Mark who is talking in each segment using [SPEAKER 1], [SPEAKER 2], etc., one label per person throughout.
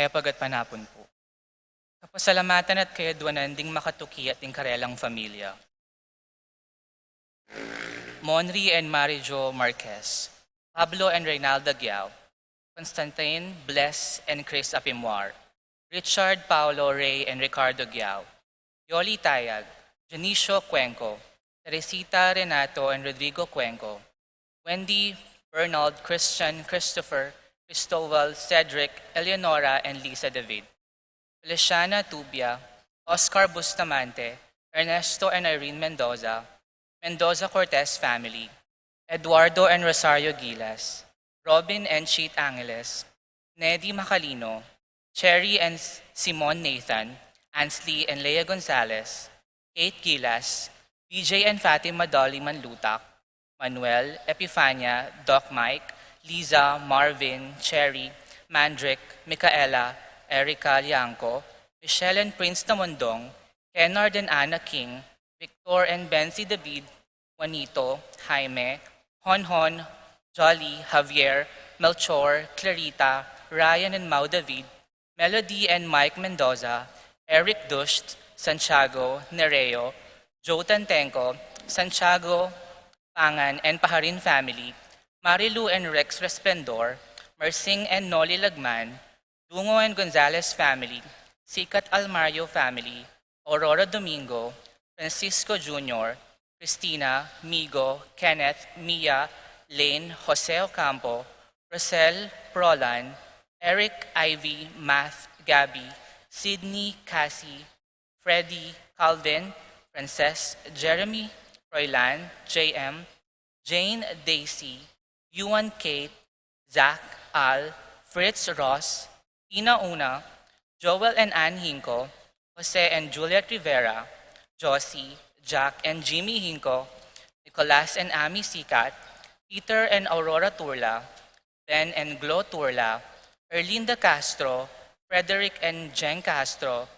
[SPEAKER 1] Mayapag at panapon po. Kapasalamatan at kayaduanan ding makatuki at ding karelang familia. Monri and Marijo Marquez, Pablo and Reynalda Giao, Constantine, Bless, and Chris Apimwar, Richard, Paolo, Ray, and Ricardo Giao, Yoli Tayag, Janicio Cuenco, Teresita, Renato, and Rodrigo Cuenco, Wendy, Bernald, Christian, Christopher, Cristobal, Cedric, Eleonora, and Lisa David, Feliciana Tubia, Oscar Bustamante, Ernesto and Irene Mendoza, Mendoza Cortez family, Eduardo and Rosario Gilas, Robin and Cheat Angeles, Neddy Macalino, Cherry and Simon Nathan, Ansley and Lea Gonzalez, Kate Gilas, BJ and Fatima Dolly Manlutak, Manuel, Epifania, Doc Mike, Liza, Marvin, Cherry, Mandrick, Micaela, Erica Lianco, Michelle and Prince Namondong, Kennard and Anna King, Victor and Benzi David, Juanito, Jaime, Honhon, Jolly, Javier, Melchor, Clarita, Ryan and Mau David, Melody and Mike Mendoza, Eric Dusht, Santiago, Nereo, Joe Tantenco, Santiago, Pangan and Paharin family, Marilu and Rex Resplendor, Mersing and Noli Lagman, Dungo and Gonzalez family, Sikat Almario family, Aurora Domingo, Francisco Jr., Christina, Migo, Kenneth, Mia, Lane, Jose Ocampo, Rosel, Prolan, Eric, Ivy, Math, Gabby, Sydney, Cassie, Freddie, Calvin, Frances, Jeremy, Roylan, JM, Jane, Daisy, Yuan, Kate, Zach, Al, Fritz, Ross, Tina Una, Joel and Ann Hinco, Jose and Juliet Rivera, Josie, Jack and Jimmy Hinco, Nicolas and Amy Sikat, Peter and Aurora Turla, Ben and Glo Turla, Erlinda Castro, Frederick and Jen Castro,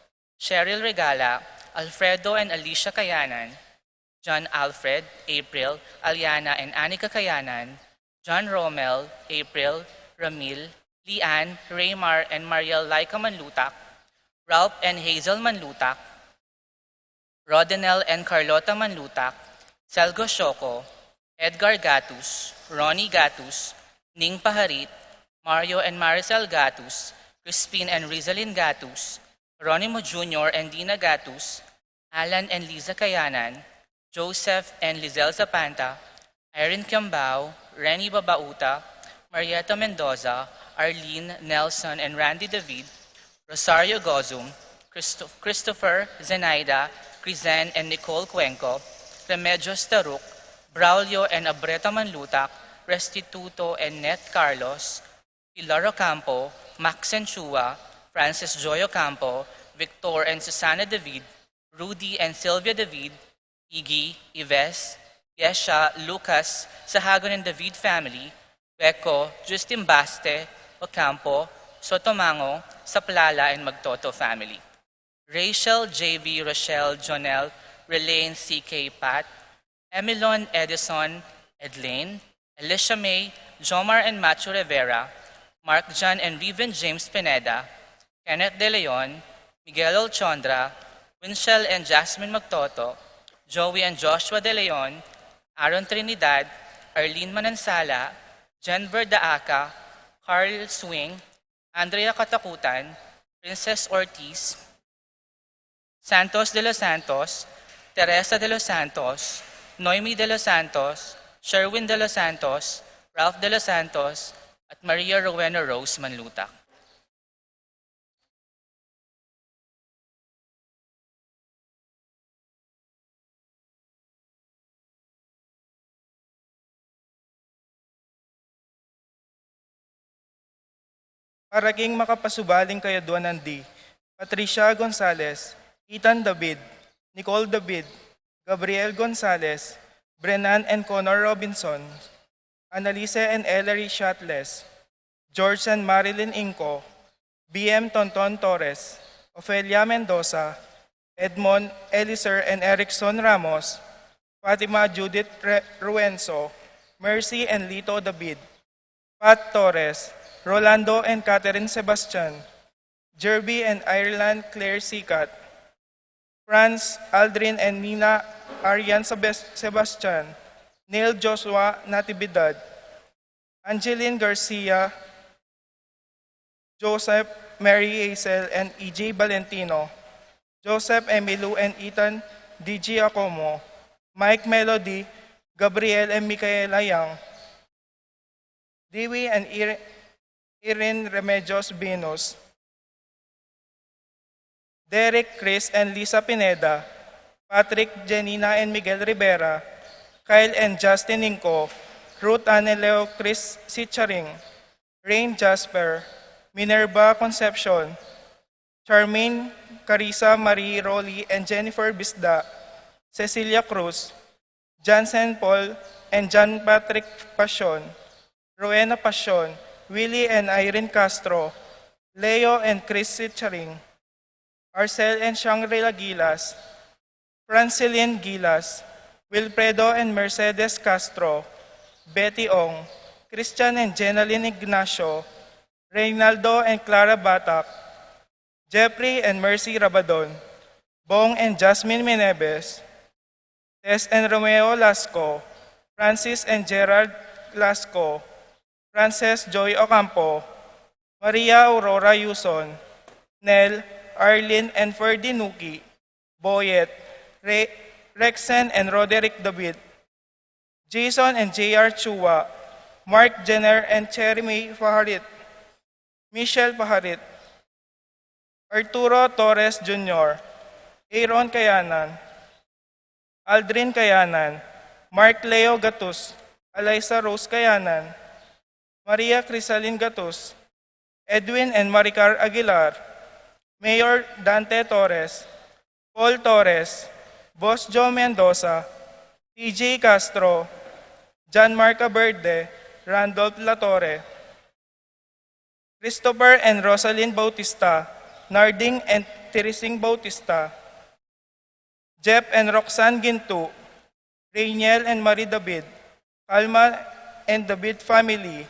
[SPEAKER 1] Cheryl Regala, Alfredo and Alicia Kayanan, John Alfred, April, Aliana and Anika Kayanan, John Romel, April, Ramil, Lian, Raymar and Mariel Laika Manlutak, Ralph and Hazel Manlutak, Rodenel and Carlota Manlutak, Selgo Shoko, Edgar Gatus, Ronnie Gatus, Ning Paharit, Mario and Maricel Gatus, Crispin and Rizalyn Gatus, Ronimo Jr. and Dina Gatus, Alan and Liza Kayanan, Joseph and Lizelle Zapanta, Erin Kiambao, Renny Babauta, Marietta Mendoza, Arlene, Nelson and Randy David, Rosario Gozum, Christopher, Zenaida, Crizen and Nicole Cuenco, Remedios Taruk, Braulio and Abreta Manlutak, Restituto and Net Carlos, Pilar Ocampo, Max and Chua, Francis Joy Ocampo, Victor and Susana David, Rudy and Sylvia David, Iggy, Ives, Yesha, Lucas, Sahagon and David family, Beco, Justin Baste, Ocampo, Sotomango, Saplala and Magtoto family. Rachel, JV, Rochelle, Jonel, Relaine, CK, Pat, Emilon, Edison, Edlane, Alicia May, Jomar and Macho Rivera, Mark John and Riven James Pineda, Kenneth De Leon, Miguel Olchondra, Winchell and Jasmine Magtoto, Joey and Joshua De Leon, Aaron Trinidad, Arlene Manansala, Jenver Daaca, Carl Swing, Andrea Katakutan, Princess Ortiz, Santos de los Santos, Teresa de los Santos, Noemi de los Santos, Sherwin de los Santos, Ralph de los Santos, at Maria Rowena Rose Manlutak.
[SPEAKER 2] Paraging makapasubaling kayaduanan di, Patricia Gonzalez, Ethan David, Nicole David, Gabriel Gonzalez, Brennan and Connor Robinson, Annalise and Ellery Shatles, George and Marilyn Inco, BM Tonton Torres, Ofelia Mendoza, Edmond Eliser and Erickson Ramos, Fatima Judith Ruenzo, Mercy and Lito David, Pat Torres, Rolando and Catherine Sebastian, Jerby and Ireland Claire Sikat, Franz Aldrin and Nina Arian Sebastian, Neil Joshua Natividad, Angeline Garcia, Joseph Mary Hazel and E.J. Valentino, Joseph Emilu and Ethan D. Giacomo, Mike Melody, Gabriel and Micaela Yang, Dewey and Irene Remedios Venus, Derek, Chris and Lisa Pineda, Patrick, Janina and Miguel Rivera, Kyle and Justin Inco, Ruth Aneleo, Chris Sicharing, Rain Jasper, Minerva Concepcion, Charmaine, Carissa Marie Rolly and Jennifer Bisda, Cecilia Cruz, Jansen Paul and John Patrick Pasion, Rowena Pasion, Willie and Irene Castro, Leo and Chris Sicharing, Arcel and Shangri-La Gilas, Francilyn Gilas, Wilfredo and Mercedes Castro, Betty Ong, Christian and Jenaline Ignacio, Reynaldo and Clara Batak, Jeffrey and Mercy Rabadon, Bong and Jasmine Meneves, Tess and Romeo Lasco, Francis and Gerard Lasco, Frances Joy Ocampo, Maria Aurora Yuson, Nel, Arlene and Ferdy Nuki, Boyet, Rexen and Roderick David, Jason and J.R. Chua, Mark Jenner and Cherry Faharit, Michelle Faharit, Arturo Torres Jr., Aaron Kayanan, Aldrin Kayanan, Mark Leo Gatus, Eliza Rose Kayanan, Maria Crisalin Gatus, Edwin and Maricar Aguilar, Mayor Dante Torres, Paul Torres, Boss Joe Mendoza, TJ Castro, John Marca Verde, Randolph Latorre, Christopher and Rosalind Bautista, Narding and Teresing Bautista, Jeff and Roxanne Gintu, Rainiel and Marie David, Alma and David family,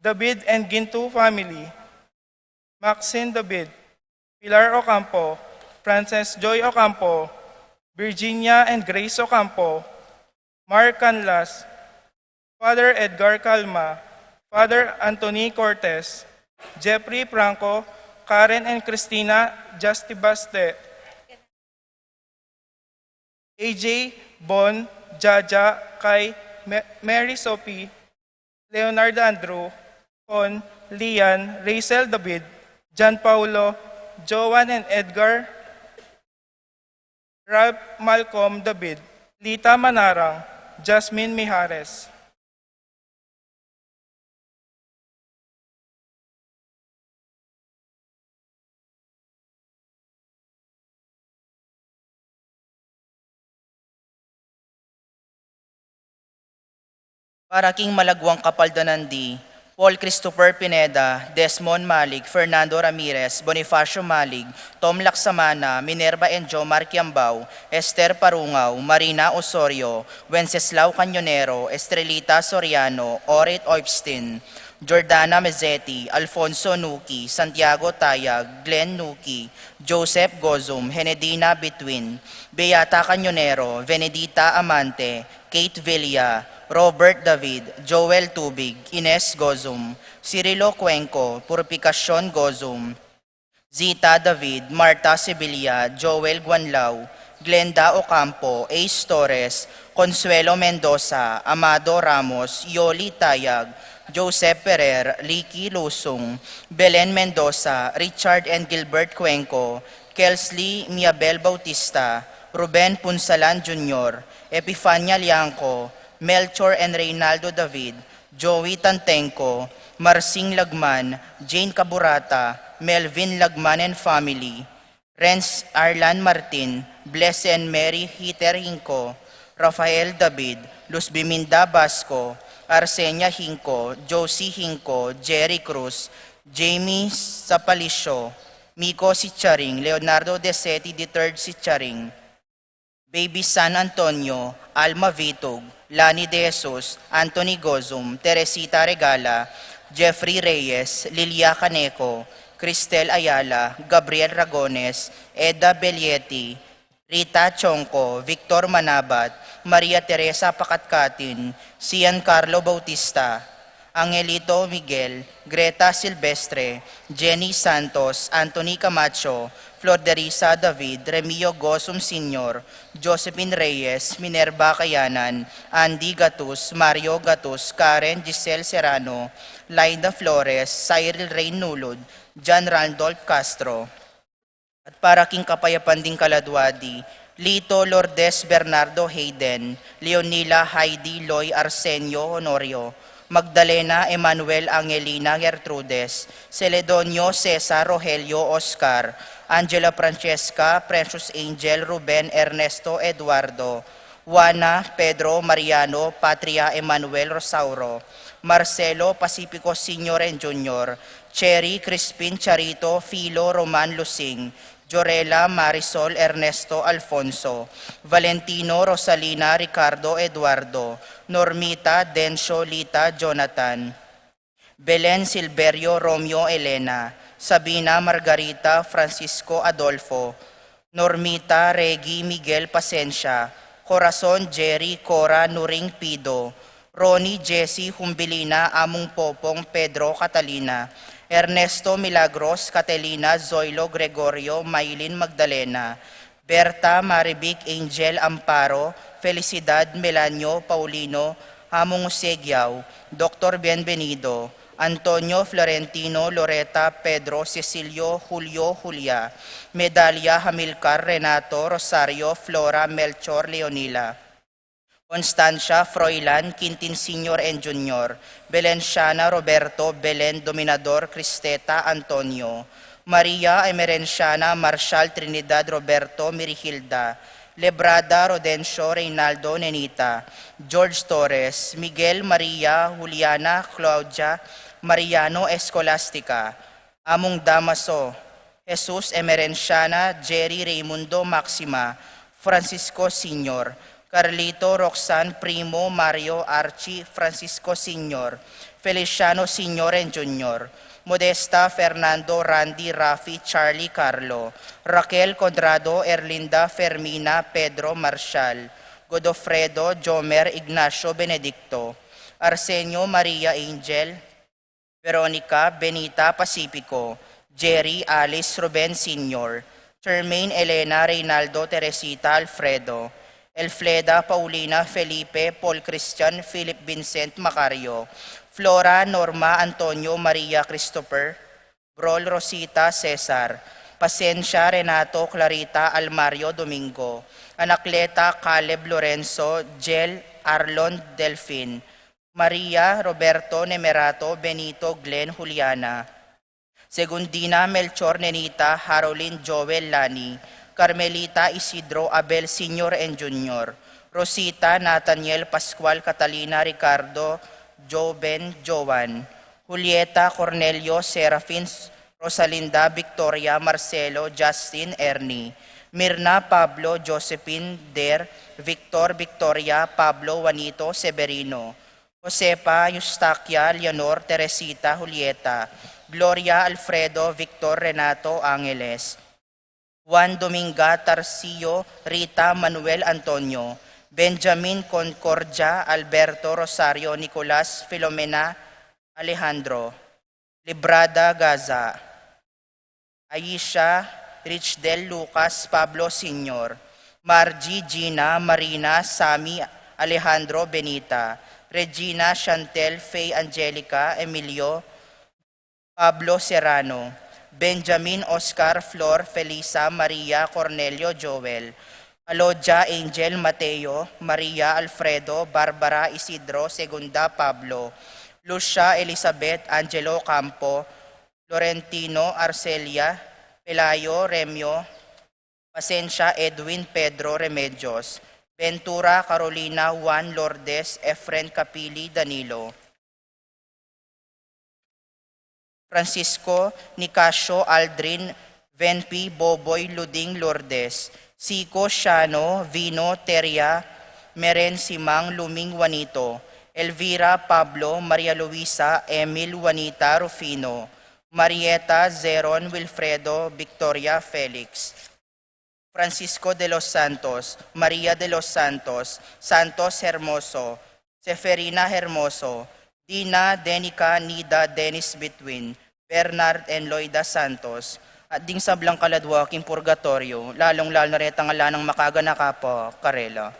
[SPEAKER 2] David and Gintu family, Maxine David, Pilar Ocampo, Frances Joy Ocampo, Virginia and Grace Ocampo, Mark Canlas, Father Edgar Calma, Father Anthony Cortez, Jeffrey Franco, Karen and Christina Justibaste, AJ, Bon, Jaja, Kai, Mary Sophie, Leonard Andrew, Con, Lian, Rachel David, John Paulo, Joan and Edgar, Ralph Malcolm David, Lita Manarang, Jasmine Mijares.
[SPEAKER 3] Para king malagwang kapaldanandi, Paul Christopher Pineda, Desmond Malig, Fernando Ramirez, Bonifacio Malig, Tom Laksamana, Minerva Enjo Marquiambao, Esther Parungaw, Marina Osorio, Wenceslao Cañonero, Estrelita Soriano, Orit Oipstin, Jordana Mezzetti, Alfonso Nuki, Santiago Tayag, Glenn Nuki, Joseph Gozum, Henedina Betwin, Beata Cañonero, Venedita Amante, Kate Villa, Robert David, Joel Tubig, Ines Gozum, Cirilo Cuenco, Purificacion Gozum, Zita David, Marta Sibilia, Joel Guanlao, Glenda Ocampo, Ace Torres, Consuelo Mendoza, Amado Ramos, Yoli Tayag, Joseph Ferrer, Licky Lusung, Belen Mendoza, Richard and Gilbert Cuenco, Kelsley Miabel Bautista, Ruben Punsalan Jr., Epifania Lianco, Melchor and Reynaldo David, Joey Tantenco, Marsing Lagman, Jane Caburata, Melvin Lagman and family, Renz Arlan Martin, Bless and Mary Hiter Hinco, Rafael David, Luz Biminda Basco, Arsenia Hinco, Josie Hinco, Jerry Cruz, Jamie Sapalisio, Miko Sicharing, Leonardo Desetti III Sicharing, Baby San Antonio, Alma Vitog, Lani De Jesus, Anthony Gozum, Teresita Regala, Jeffrey Reyes, Lilia Caneco, Cristel Ayala, Gabriel Ragones, Eda Belietti, Rita Chongco, Victor Manabat, Maria Teresa Pakatkatin, Cian Carlo Bautista, Angelito Miguel, Greta Silvestre, Jenny Santos, Anthony Camacho, Florderisa David, Remio Gosum Sr., Josephine Reyes, Minerva Kayanan, Andy Gatus, Mario Gatus, Karen Giselle Serrano, Laida Flores, Cyril Rain Nulod, John Randolph Castro. At para king kapayapan ding kaladwadi, Lito Lourdes Bernardo Hayden, Leonila Heidi Loy Arsenio Honorio, Magdalena Emanuel Angelina Gertrudes, Celedonio Cesar Rogelio Oscar, Angela Francesca Precious Angel Ruben Ernesto Eduardo, Juana Pedro Mariano Patria Emanuel Rosauro, Marcelo Pacifico Sr. and Jr., Cherry Crispin Charito Filo Roman Lusing, Jorela Marisol Ernesto Alfonso, Valentino Rosalina Ricardo Eduardo, Normita Dencio Lita Jonathan, Belen Silverio Romeo Elena, Sabina Margarita Francisco Adolfo, Normita Regi Miguel Pasencia, Corazon Jerry Cora Nuring Pido, Ronnie Jessie Humbilina Among Popong Pedro Catalina, Ernesto Milagros Catelina Zoilo Gregorio Maylin Magdalena, Berta Maribic Angel Amparo, Felicidad Melanio Paulino Hamong Segiao, Dr. Bienvenido, Antonio Florentino Loreta Pedro Cecilio Julio Julia, Medalia Hamilcar Renato Rosario Flora Melchor Leonila, Constancia Froilan Quintin Sr. and Jr., Belenciana Roberto Belen Dominador Cristeta Antonio, Maria Emerenciana Marshal Trinidad Roberto Mirihilda, Lebrada Rodencio Reynaldo Nenita, George Torres, Miguel Maria Juliana Claudia Mariano Escolastica, Among Damaso, Jesus Emerenciana Jerry Raimundo Maxima, Francisco Sr., Carlito Roxanne Primo Mario Archie Francisco Sr., Feliciano Sr. and Jr., Modesta Fernando Randy Rafi Charlie Carlo, Raquel Condrado Erlinda Fermina Pedro Marshal, Godofredo Jomer Ignacio Benedicto, Arsenio Maria Angel, Veronica Benita Pacifico, Jerry Alice Ruben Sr., Termaine Elena Reynaldo Teresita Alfredo, Elfleda Paulina Felipe Paul Christian Philip Vincent Macario, Flora Norma Antonio Maria Christopher, Brol Rosita Cesar, Pasencia Renato Clarita Almario Domingo, Anacleta Caleb Lorenzo Jel Arlon Delfin, Maria Roberto Nemerato Benito Glenn Juliana, Segundina Melchor Nenita Harolyn Joel Lani, Carmelita Isidro Abel Sr. and Jr., Rosita Nathaniel Pascual Catalina Ricardo Joven Joan, Julieta Cornelio Serafin Rosalinda Victoria Marcelo Justin Ernie, Mirna Pablo Josephine Der Victor Victoria Pablo Juanito Severino, Josepa Eustaquia Leonor Teresita Julieta, Gloria Alfredo Victor Renato Angeles, Juan Dominga Tarcio Rita Manuel Antonio, Benjamin Concordia Alberto Rosario Nicolas Filomena Alejandro, Librada Gaza, Aisha Richdel Lucas Pablo Sr., Margie Gina Marina Sami Alejandro Benita, Regina Chantel Faye Angelica Emilio Pablo Serrano, Benjamin Oscar Flor Felisa Maria Cornelio Joel, Alodia Angel Mateo, Maria Alfredo Barbara Isidro Segunda Pablo, Lucia Elizabeth Angelo Campo, Florentino Arcelia, Pelayo Remio, Pasencia Edwin Pedro Remedios, Ventura Carolina Juan Lourdes Efren Capili Danilo, Francisco Nicasio Aldrin Venpi Boboy Luding Lourdes, Sico Shano Vino Teria Meren Simang Luming Juanito, Elvira Pablo Maria Luisa Emil Juanita Rufino, Marieta Zeron Wilfredo Victoria Felix, Francisco de los Santos, Maria de los Santos, Santos Hermoso, Seferina Hermoso, Dina Denica Nida Dennis Betwin, Bernard and Loida Santos, at ding sablang kaladwaking purgatorio, lalong-lalo na rin ang alanang makaganaka po, Karela.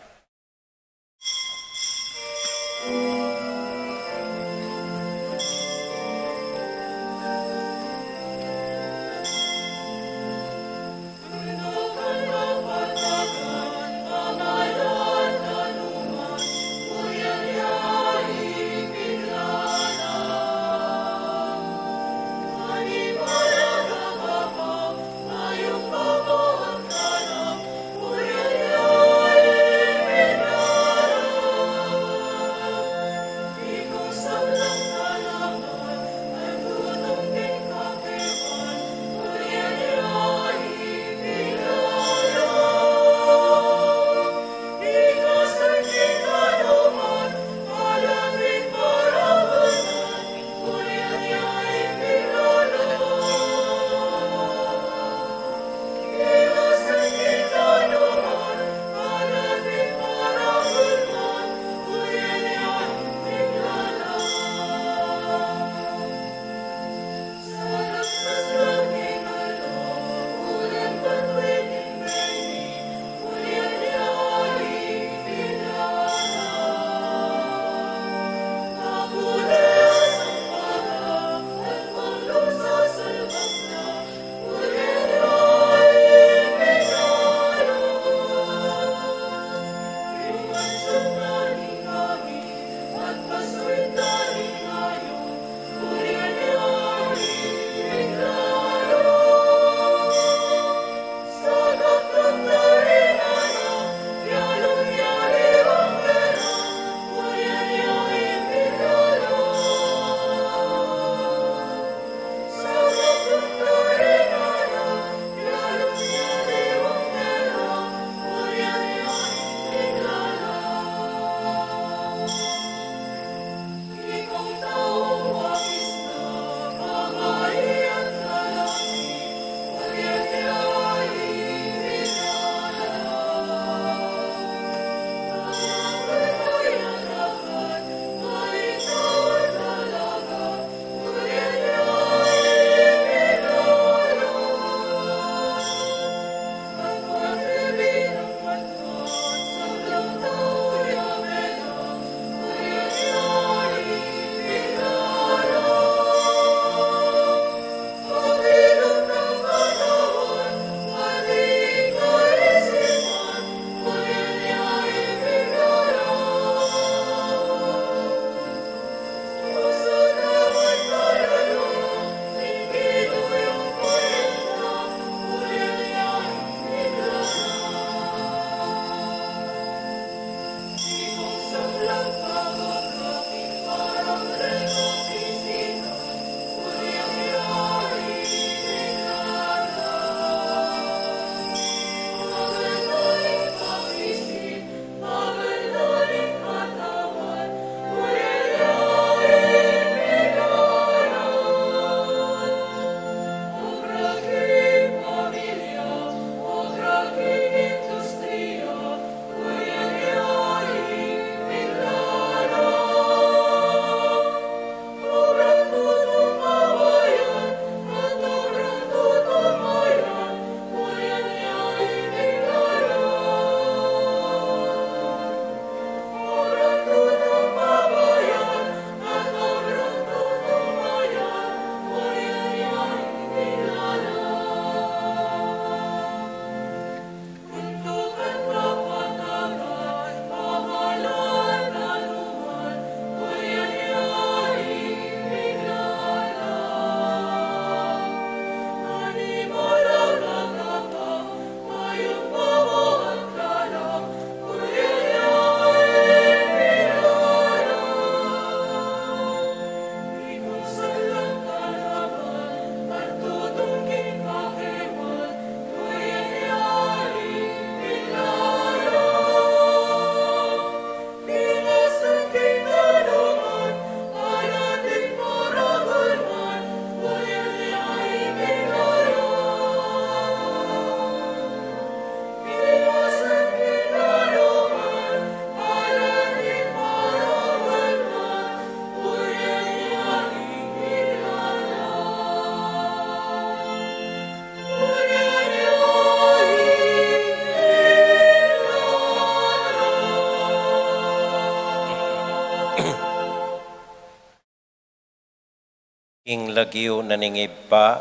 [SPEAKER 4] Ing lagyo naningib pa,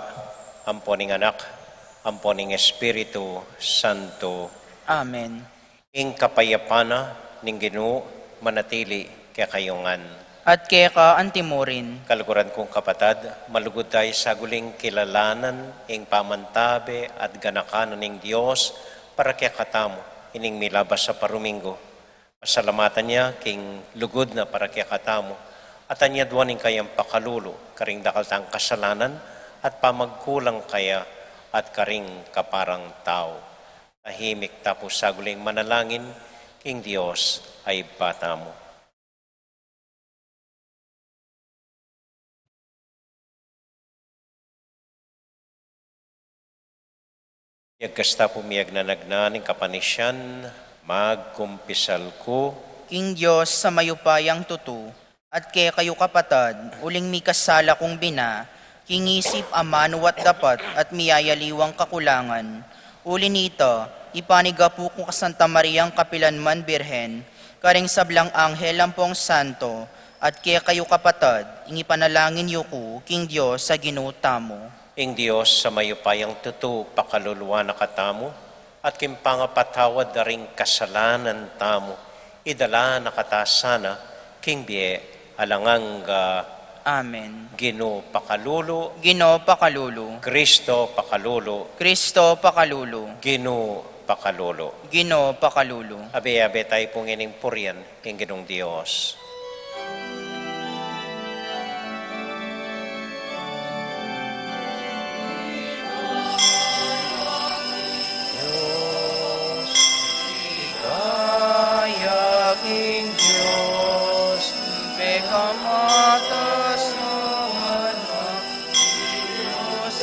[SPEAKER 4] amponing anak, amponing Espiritu Santo.
[SPEAKER 3] Amen.
[SPEAKER 4] Ing kapayapana ning Ginoo manatili kay kayungan.
[SPEAKER 3] At kaya ka antimurin,
[SPEAKER 4] Kaluguran kong kapatad, malugod tayo sa guling kilalanan, ing pamantabe at ganakanan ning Dios para kaya katamo, ining milabas sa paruminggo. Pasalamatan niya king lugod na para kaya katamo, at anyadwan ning kayang pakalulo, karing dakal tang kasalanan, at pamagkulang kaya, at karing kaparang tao. Tahimik tapos sa guling manalangin, king Dios ay bata mo. Yagkasta pumiyag na nagnaning kapanisyan, magkumpisal ko,
[SPEAKER 3] King Diyos sa mayupayang tutu, at kaya kayo kapatad, uling mi kasala kong bina, kingisip amanuat dapat at miyayaliwang kakulangan. Uli nito, ipanigapu ko ka Santa Mariang Kapilanman Birhen, karing sablang anghel ampong santo, at kaya kayo kapatad, ingipanalangin yu ko, King Diyos sa ginuta mo.
[SPEAKER 4] ing Dios sa mayupayang tutu pakaluluwa na katamo, at kimpangapatawad na ring kasalanan tamo, idala na katasana, king bie, alangang
[SPEAKER 3] Amen.
[SPEAKER 4] Ginoo pakalulu,
[SPEAKER 3] Ginoo pakalulu,
[SPEAKER 4] Kristo pakalulu,
[SPEAKER 3] Kristo pakalulu,
[SPEAKER 4] Ginoo pakalulu.
[SPEAKER 3] Ginoo pakalulu.
[SPEAKER 4] Abe-abe tayo pong ining purian, king Ginong Dios.
[SPEAKER 3] King Diyos, pekamatas ng anak, Diyos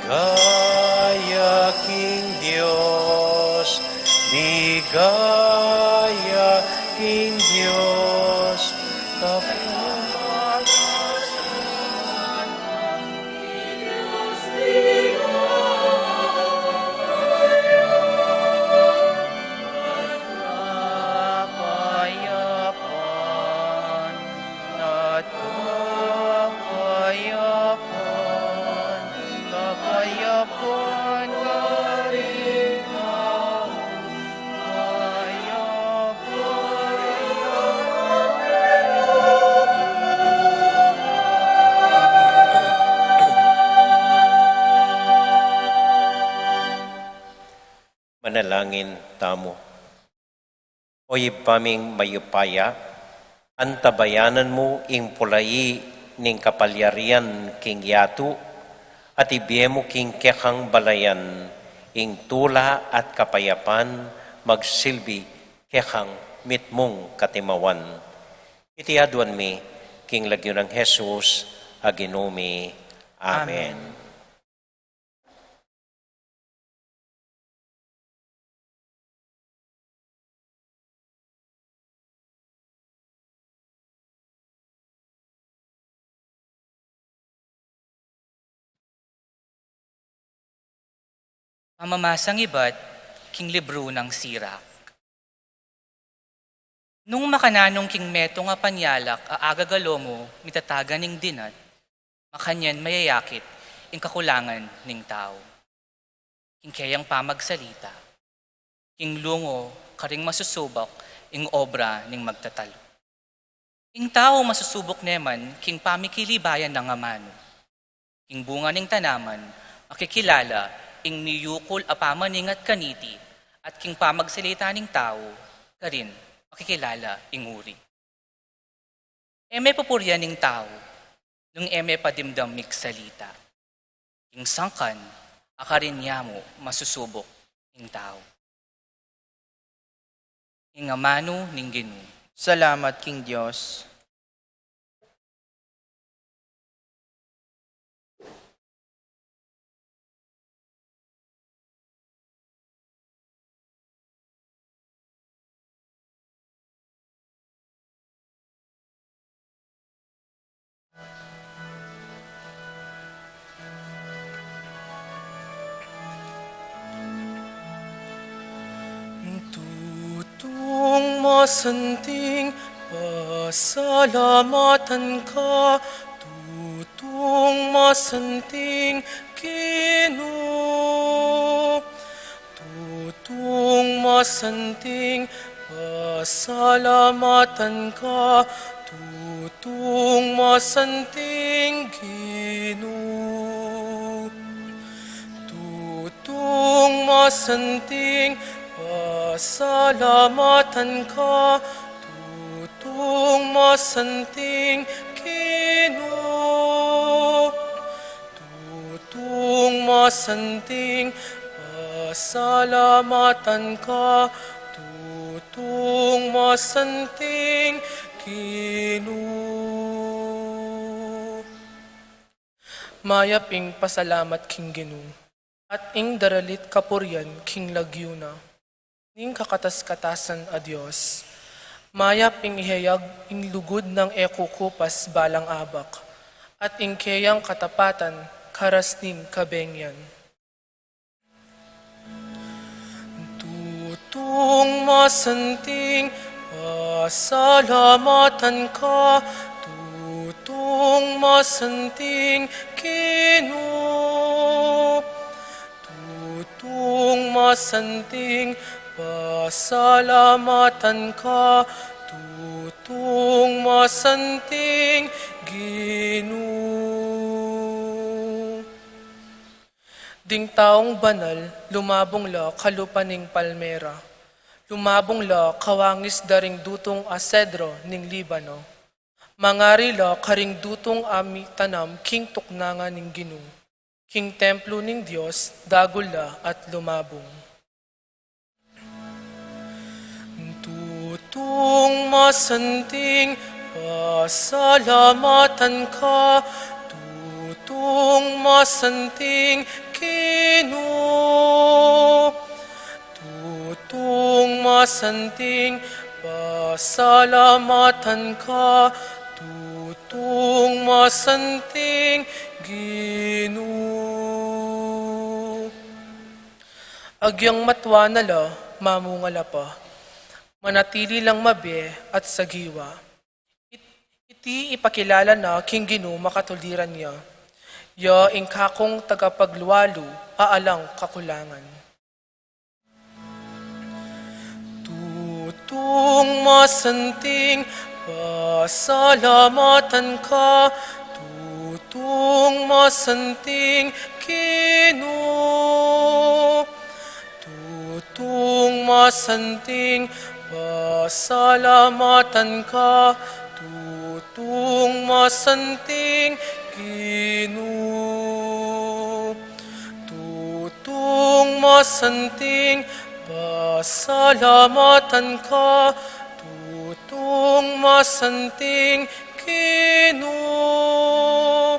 [SPEAKER 4] Ligaya, King Dios, ligaya, King Dios,
[SPEAKER 3] kapayapan at kapayapan, kapayapan ka rin
[SPEAKER 4] manalangin tamo. Oy paming mayupaya, antabayanan mo ing pulayi ning kapalyarian king yatu, at ibiye mo king kekang balayan, ing tula at kapayapan magsilbi kekang mitmong katimawan. Itiadwan mi, king lagyo ng Jesus, aginumi. Amen.
[SPEAKER 1] Mamamasang iba't king libro ng sirak. Nung makananong king meto nga panyalak aagagalo mo mitataga ning dinat, makanyan mayayakit ing kakulangan ning tao. King kayang pamagsalita, king lungo karing masusubok ing obra ning magtatalo. King tao masusubok neman king pamikilibayan ng amano. King bunga ning tanaman, makikilala ing miyukol apamaning at kaniti, at king pamagsalita ning tao, karin makikilala ing uri. eme pupurya ning tao, nung eme padimdam salita. King sangkan, akarin niya mo masusubok ning tao. Ing amano ning Ginoo.
[SPEAKER 3] Salamat, King Diyos.
[SPEAKER 5] Tutong masanting, pasalamatan ka. Tutong masanting, Ginoo. Tutong masanting, pasalamatan ka. Tutong masanting, Ginoo. Tutong masanting, pasalamatan ka. Tutong masanting, Ginoo. Tutong masanting, pasalamatan ka. Tutong masanting, Ginoo. Mayaping pasalamat King Ginoo, at ing daralit kapuryan King Lagyuna, ning kakatas-katasan a Diyos. Mayap ing ihayag ing lugod ng ekukupas balang abak, at ing kayang katapatan karas ning kabengyan. Tutong masanting, pasalamatan ka. Tutong masanting, Ginoo. Tutong masanting, pasalamatan ka. Tutong masanting, Ginoo. Ding taong banal, lumabong la kalupaning palmera. Lumabong la kawangis daring dutong asedro ning Libano. Mangari la karing dutong ami tanam king tuknanga ning Ginoo. King templo ning Diyos, dagol la at lumabong. Tutong masanting, pasalamatan ka. Tutong masanting, Ginoo. Tutong masanting, pasalamatan ka. Tutong masanting, Ginoo. Agyang matwa na la, mamungala pa. Manatili lang mabe at sagiwa. Iti ipakilala na King Ginoo makatuliran niya. Ya ingkakong tagapagluwalo, aalang kakulangan. Tutong masanting, pasalamatan ka. Tutong masanting, Ginoo. Tutong masanting, pasalamatan ka. Tutong masanting, Ginoo. Tutong masanting, pasalamatan ka. Tutong masanting, Ginoo.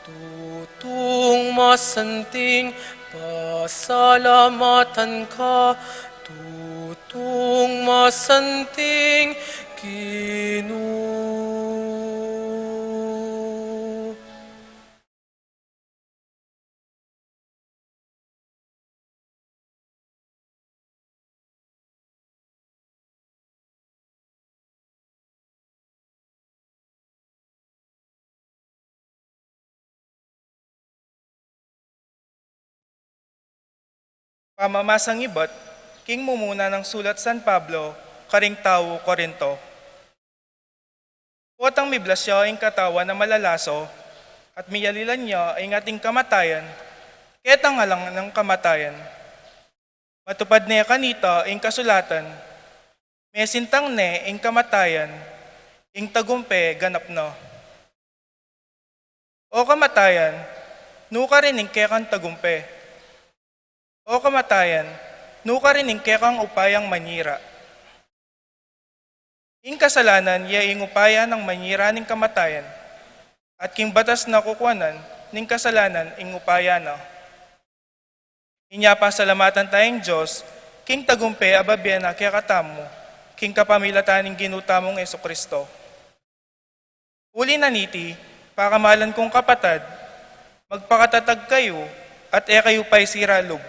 [SPEAKER 5] Tutong masanting, pasalamatan ka. Tutong masanting, Ginoo.
[SPEAKER 2] Pamamasang ibot, king mumuna ng sulat San Pablo, karing tao Korinto. Puwatang miblasya ing katawan na malalaso, at miyalilan niya ing ating kamatayan, ketang alang ng kamatayan. Matupad niya kanita ing kasulatan, mesintang ne ing kamatayan, ing tagumpe ganap na. O kamatayan, nuka rin ing kekang tagumpe. O kamatayan, nuka rin ing kekang upayang manyira. Ing kasalanan, ya ing upaya ng manyira ning kamatayan, at king batas na kukwanan, ning kasalanan ing upaya na. Inya pa salamatan tayong Diyos, king tagumpe ababyan na kaya katamo, king kapamilatan ning ginutamong Yesu Kristo. Uli na niti, pakamalan kong kapatad, magpakatatag kayo, at kayo pa'y siralog.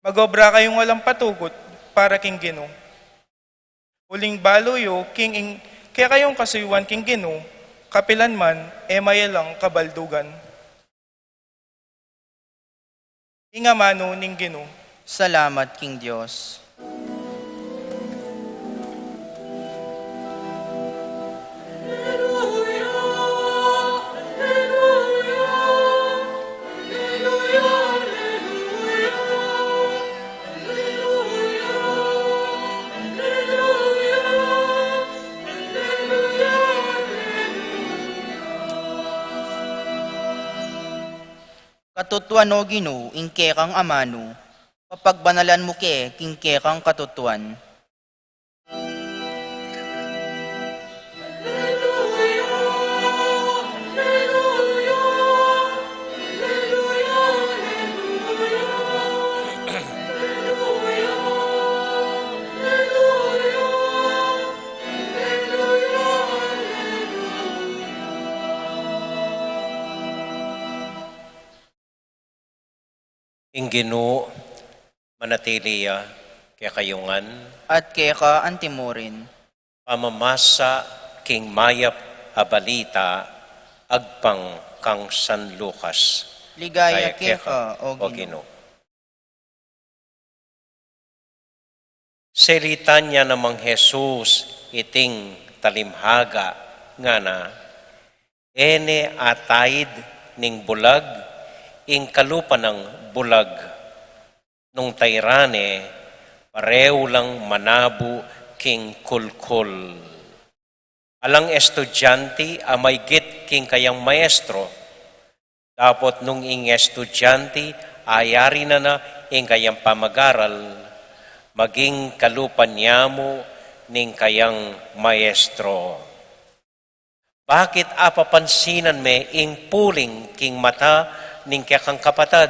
[SPEAKER 2] Magobra kayong walang patugot para king Gino. Uling baluyo, kaya kayong kasuyuan king Gino, kapilan man, mayalang kabaldugan. Ingamano ning Gino.
[SPEAKER 3] Salamat, King Diyos. Katutuan o Ginoo, ingke kang amano, papagbanalan mo kingke kang katutuan.
[SPEAKER 4] Ing Ginoo, manatiliya kaya kayungan,
[SPEAKER 3] At keka antimorin.
[SPEAKER 4] pamamasa king mayap abalita, agpang kang San Lucas.
[SPEAKER 3] Ligaya
[SPEAKER 4] Kaya
[SPEAKER 3] keka o
[SPEAKER 4] o
[SPEAKER 3] Ginoo.
[SPEAKER 4] Ginoo. Selita niya namang Jesus iting talimhaga nga na, ene ataid ning bulag, ing kalupa ng bulag, nung tayrane, pareho lang manabu king kulkul. Alang estudyante amay git king kayang maestro, dapat nung ing estudyante ayari na ing kayang pamagaral, maging kalupan niya mo ning kayang maestro. Bakit apapansinan me ing puling king mata ning kekang kapatad,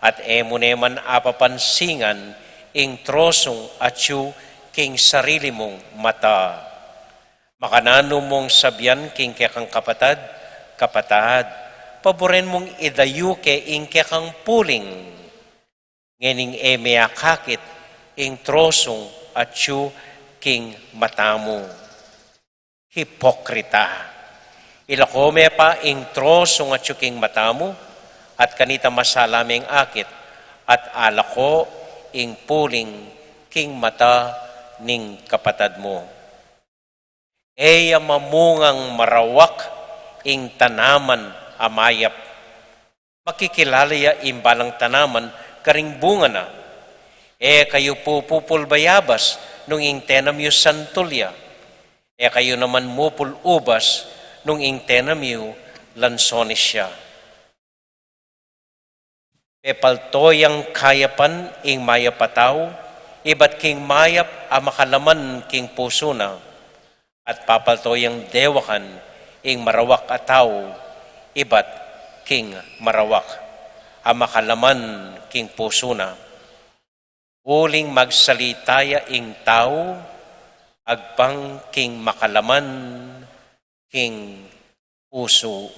[SPEAKER 4] at emo neman apapansingan ing trosong atyu king sarili mong mata. Makanano mong sabyan king kekang kapatad, paboren mong idayuke ing kekang puling, ngening emeakakit ing trosong atyu king matamu. Hipokrita. Ilakome pa ing trosong atyu king matamu, at kanita masalaming akit, at alako ing puling king mata ning kapatad mo. Eya mamungang marawak ing tanaman amayap. Makikilala ya imbalang tanaman karing bunga na. Kayo pupupul bayabas nung ing tenam yu santulya. Kayo naman mupul ubas nung ing tenam yu lansones siya. Paltoyang kayapan ing mayapataw, iba't king mayap amakalaman king puso na, at papaltoyang dewakan ing marawak ataw, iba't king marawak amakalaman king puso na. Uling magsalitaya ing tao, agpang king makalaman king puso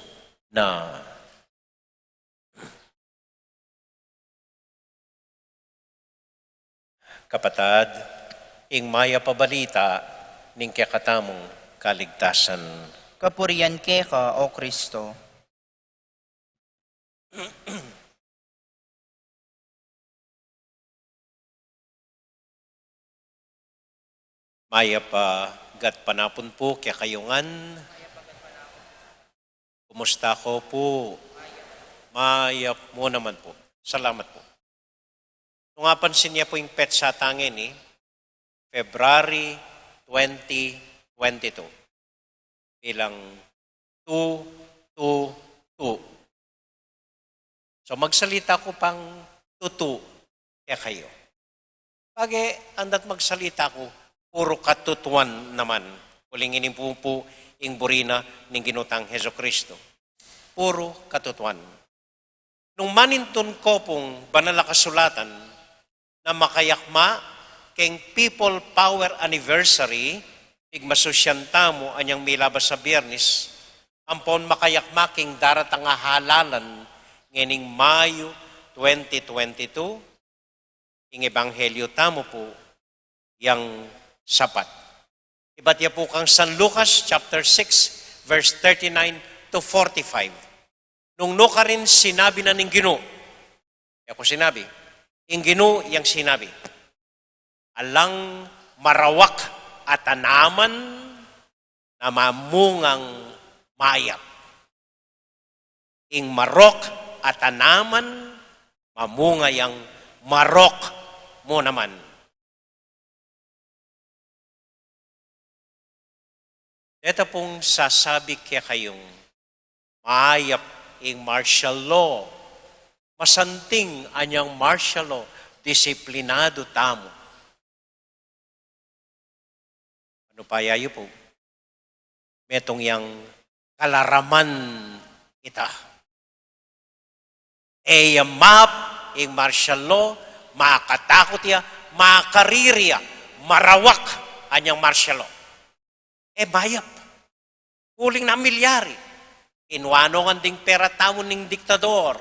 [SPEAKER 4] na. Kapatad, ing maya pabalita ning kakatamong kaligtasan.
[SPEAKER 3] Kapurian keka o Kristo.
[SPEAKER 4] Maya pa gat panapon po kaya kayungan. Kumusta ko po? Maya mo naman po. Salamat po. Kung napansin niya po yung petsa tangin, February 2022. bilang 2, 2, 2. So magsalita ko pang tutu kaya kayo. Pagi andat magsalita ko, puro katutuan naman. Uling inimpupo ing burina ning ginutang Heso Kristo. Puro katutuan. Nung maninton ko pong banal na kasulatan na makayakma keng People Power Anniversary, igmasusyanta mo anyang milabas sa Biyernes, ampon makayakma keng daratang nga halalan ngening Mayo 2022, ing Ebanghelyo tamo po yang sapat. Iba't ya po kang San Lucas chapter 6 verse 39 to 45. Nung no ka rin sinabi na ning Ginoo, ako sinabi, ing Ginoo yang sinabi, alang marawak at tanaman na mamungang mayap. Ing marok at tanaman, mamunga yang marok mo naman. Ito pong sasabi kaya kayong mayap ing martial law. Masanting anyang martial law, disiplinado tamo. Ano pa yayo po? Metong yang kalaraman ita. Map ing martial law, makatakot ya, makarirya, marawak anyang martial law. Bayap. Huling na milyari. Inwano nga ding pera tamo ning diktador.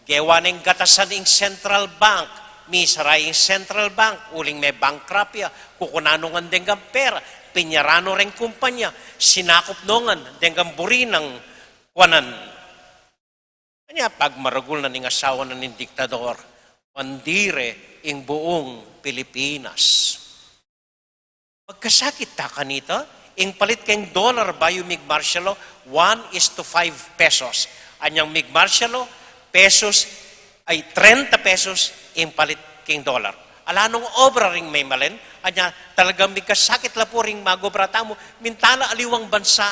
[SPEAKER 4] Gewa ning gatasan ing central bank. Misra ing central bank. Uling may bankruptya. Kukunano nga ding pera. Pinyarano rin kumpanya. Sinakop nongan. Denggang burinang kwanan. Kanya pag maragul na ning asawa na ning diktador. Pandire ing buong Pilipinas. Pagkasakit ta kanita, ing palit keng dollar bayo mig martial law, 1:5 pesos. Anyang mig martial law, pesos ay 30 pesos ing palit keng dollar. Alanong obra ring may malen, anya talagang mig kasakit la po ring magobra tamo, mintala aliwang bansa,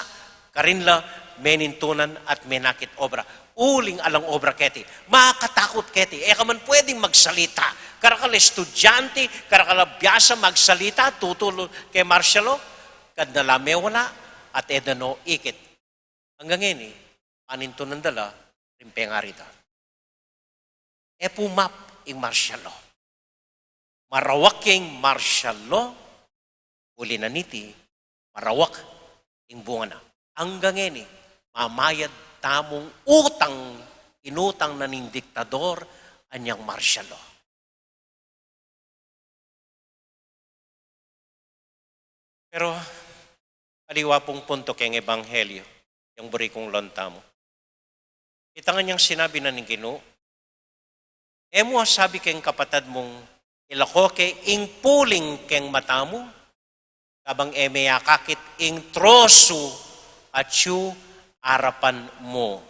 [SPEAKER 4] karinla menintunan at menakit obra. Uling alang obra keti, makatakot keti, kaman pwedeng magsalita. Karakala estudyante, karakala biyasa magsalita, tutulo kay martial law, kad nalame wala at edano ikit. Hanggang ini, paninto ng dala, rimpengarita. Pumap ing martial law. Marawak ing martial law, uli na niti, marawak ing bunga na. Hanggang ini, mamayad tamong utang, inutang na ning diktador, anyang martial law. Pero, aliwa pong punto keng Ebanghelyo, yung buri kong lontamo. Kita nga niyang sinabi na ng Ginoo, mo sabi keng kapatad mong ilako ke ing puling keng matamu, kabang meyakakit ing troso at yu arapan mo.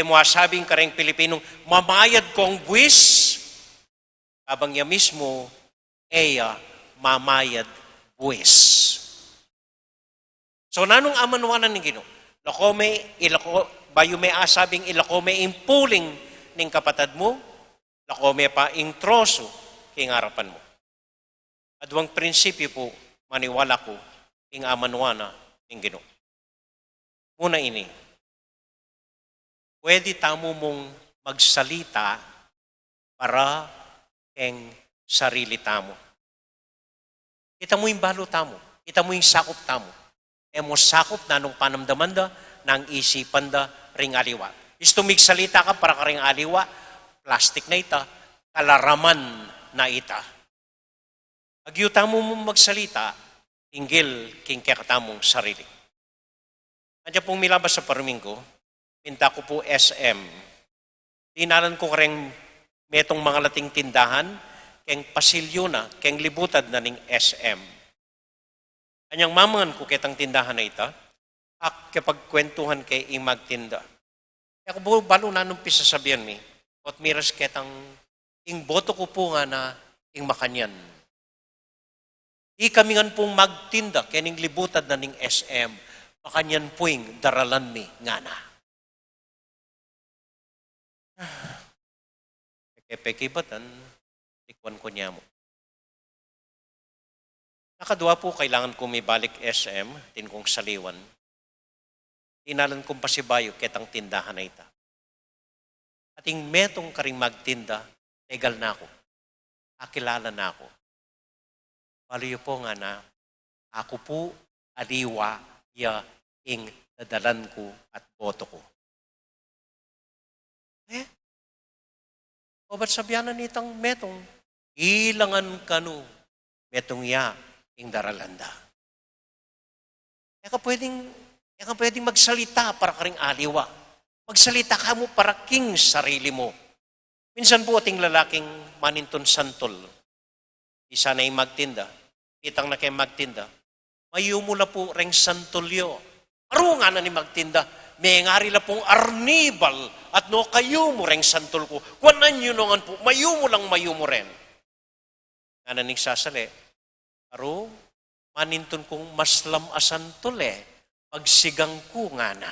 [SPEAKER 4] Mo sabing kareng Pilipinong mamayad kong buwis, kabang ya mismo eya mamayad buwis. So nanong amanwanan ng Ginoo? Ilako, bayo may asabing ilako may impuling ning kapatad mo, lako may pa ing troso king harapan mo. Adwang prinsipyo po, maniwala ko, ing amanwana ng Ginoo. Muna ini, pwede tamo mong magsalita para king sarili tamo. Kita mo yung balo tamo, kita mo yung sakop tamo. Mo sakop na nung panamdaman da, nang isipan da, ring aliwa. Istumig salita ka para ka ring aliwa, plastic na ita, kalaraman na ita. Agyuta mo magsalita, inggil king kakatamong sarili. Andiyan pong milabas sa Parumingo, pinta ko po SM. Tinalan ko ring metong mga lating tindahan, keng pasilyo na, keng libutad na ning SM. Anyang mamangan ko kitang tindahan na ita, kapag kwentuhan kay magtinda. Kaya ko balo na nung pisasabihan mi, at miras kitang ing boto ko po nga na ing makanyan. Di kami nga pong magtinda, kening libutad na ning SM, makanyan puing daralan mi nga na. Peke-pekibatan, tikwan ko niya mo. Nakadua po, kailangan ko may balik SM, tin kong saliwan. Tinalan kong pasibayo ketang tindahan na ita. Ating metong karing magtinda, tegal na ako. Akilala na ako. Baliyo po nga na, ako po aliwa ya ing nadalan ko at boto ko. O ba't sabyanan nitang metong, ilangan kanu, metong ya ing daralanda. Eka pwedeng magsalita para karing aliwa. Magsalita ka mo para king sarili mo. Minsan po ating lalaking maninton santol. Isa na yung magtinda. Kitang na kayo magtinda. Mayumula po ring santolyo. Aro nga na ni magtinda. May ngari la pong arnibal at no kayo mo ring santol ko. Kuwanan yun nungan po. Mayumo lang mayumo rin. Nga na ning sasali. Aro, maninton kong maslam asantol pagsigang ko nga na.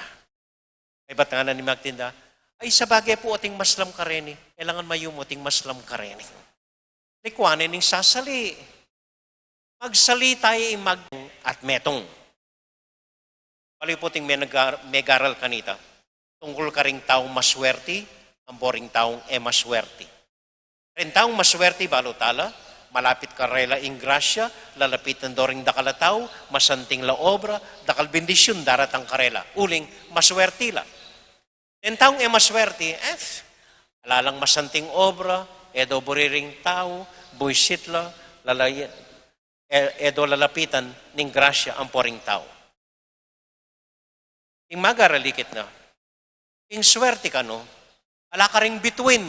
[SPEAKER 4] Ay ba't nga na ni magtinda? Ay sabagay po ating maslam ka rin Kailangan mayumo ating maslam ka rin Likwanin ning sasali. Magsali tayo at metong. Paliputing may garal kanita. Tungkol ka ring taong maswerti, ang boring taong maswerti. Rin taong maswerti, balotala, malapit ka rela ing grasya, lalapitan do ring dakalataw, masanting la obra, dakal bendisyon daratang karela. Uling, maswerti la. Rin taong maswerti, alalang masanting obra, edo buriring tao, buisit la, edo lalapitan ning grasya ang poring tao. Ing magaralikit na, ing swerte ka no, ala ka ring between,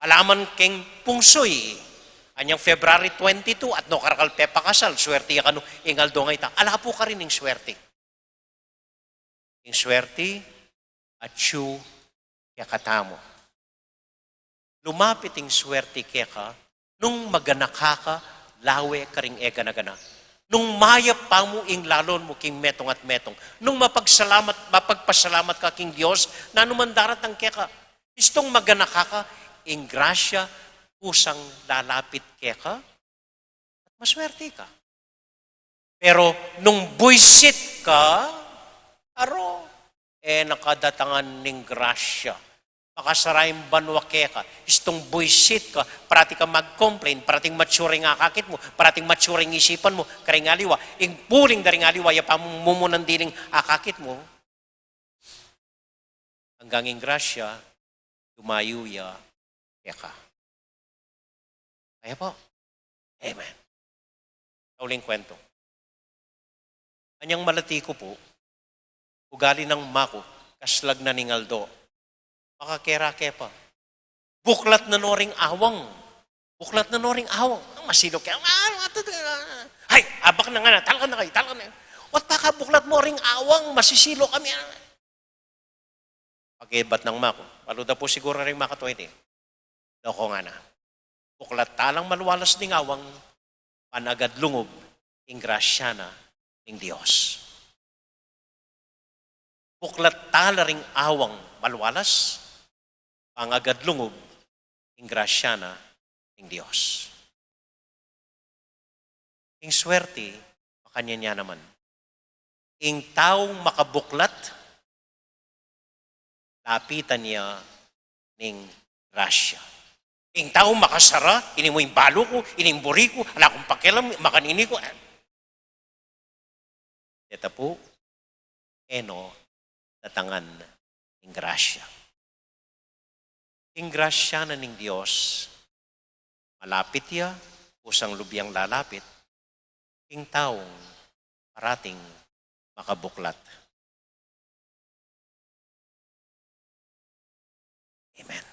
[SPEAKER 4] alaman king pungsoy, anyang February 22 at no karakal pepa kasal, swerte ka no, ing aldo nga ita, ala po ka rin ing swerte. Ing swerte, at siyo kaya katamo. Lumapit ing swerte kaya ka, nung maganaka ka, lawe ka ring gana-gana. Nung mayap pa mo ing lalon mo king metong at metong. Nung mapagpasalamat ka king Diyos, na numandarat ang kaya ka, istong maganaka ka, ing grasya, usang lalapit kaya ka, at maswerte ka. Pero nung buisit ka, aro, nakadatangan ning grasya. Makasarayang banwa ka, istong buisit ka, parati ka mag-complain, parating matsuring akakit mo, parating matsuring isipan mo, karing aliwa, ing puling daring aliwa, yapamumunan dining akakit mo, hanggang ing grasya, tumayuya ka. Kaya po, amen. Kauling kwento. Anyang malati ko po, ugali ng mako, kaslag na ningaldo, makakera-ke pa. Buklat na noring awang. Buklat na noring awang. Ang masilok kaya. Hay, abak na nga na. Talaga na kayo. Talaga na. What pa ka buklat mo ring awang? Masisilo kami. Pag-ibat ng mako. Paluda po siguro rin makato ito. Loko nga na. Buklat talang maluwalas ng awang. Panagad lungob. Ingrasya na ng Diyos. Buklat tala ring awang maluwalas. Pangagad lungob, ing grasya na ng Diyos. Ing swerte, makanya niya naman. Ing taong makabuklat, lapitan niya ng grasya. Ing taong makasara, ini mo yung balo ko, inimburi ko, ala kong pakialam, makanini ko. Ito po, datangan ng grasya. Ing grasya na ng Diyos, malapit ya, usang lubiyang lalapit, ing taong parating makabuklat. Amen.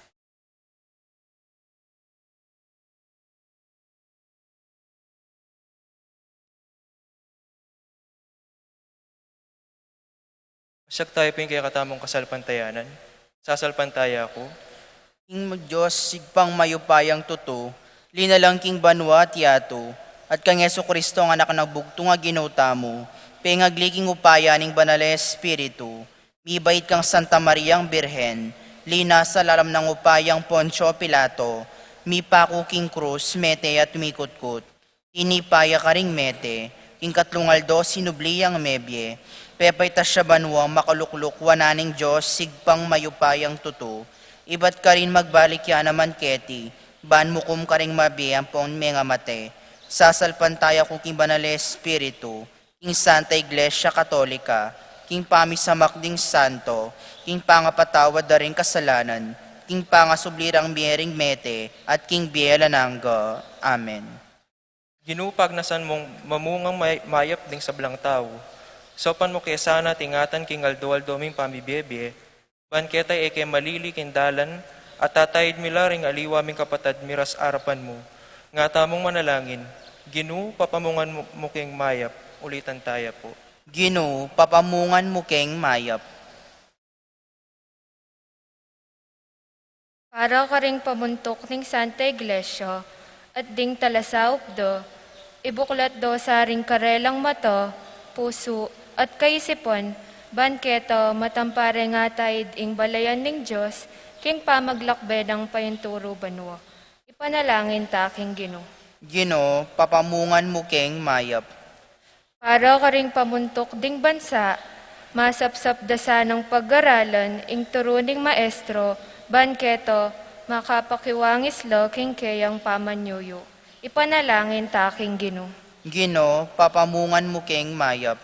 [SPEAKER 6] Pasag tayo po yung kaya katamong kasalpantayanan. Sasalpantaya ako.
[SPEAKER 3] Ing Diyos sigpang mayupayang tuto, linalang king banwa at yato, at kang Yesu Kristo ang anak ng bugto nga ginauta mo, pengagliging upaya ning banal na Espiritu, mibait kang Santa Mariang Birhen, lina sa lalam ng upayang Poncio Pilato, mipakuking krus, mete at tumikutkut, inipaya ka ring mete, king katlungaldo sinubliyang mebye, pepay tasya banwang makalukluk wananing Diyos, sigpang mayupayang tutu, ibat ka rin magbalik yan naman keti, ban mukum ka ring mabiyang pong mga mate, sasalpantaya kung king banal na Espiritu, king Santa Iglesia Katolika, king pamisamak ding santo, king pangapatawad da rin kasalanan, king pangasublirang biyering mete, at king bielanangga. Amen.
[SPEAKER 6] Ginupag na san mong mamungang mayap ding sablang tao. Sopan mo kaya sana tingatan king aldo-aldoming pamibiyebye, banketay eke malili kindalan, at tatayid milaring aliwaming kapatad miras arapan mo. Nga tamong manalangin, Ginu, papamungan mo king mayap, ulitan tayo po.
[SPEAKER 3] Gino, papamungan mo keng mayap.
[SPEAKER 7] Para ka ring pamuntok ning Santa Iglesia, at ding talasaop do, ibuklat do sa ring karelang mata, puso, at kaisipon, banketo matampare nga tayid ing balayan ning Diyos, king pamaglakbe ng payinturo banwa. Ipanalangin ta king Gino.
[SPEAKER 3] Gino, papamungan mo keng mayap.
[SPEAKER 7] Para ka ring pamuntok ding bansa, masapsap dasa ng pag-aralan, ing turuning maestro, banketo, makapakiwangis lo king kayang pamanyuyo. Ipanalangin ta king Gino.
[SPEAKER 3] Gino, papamungan mo keng mayap.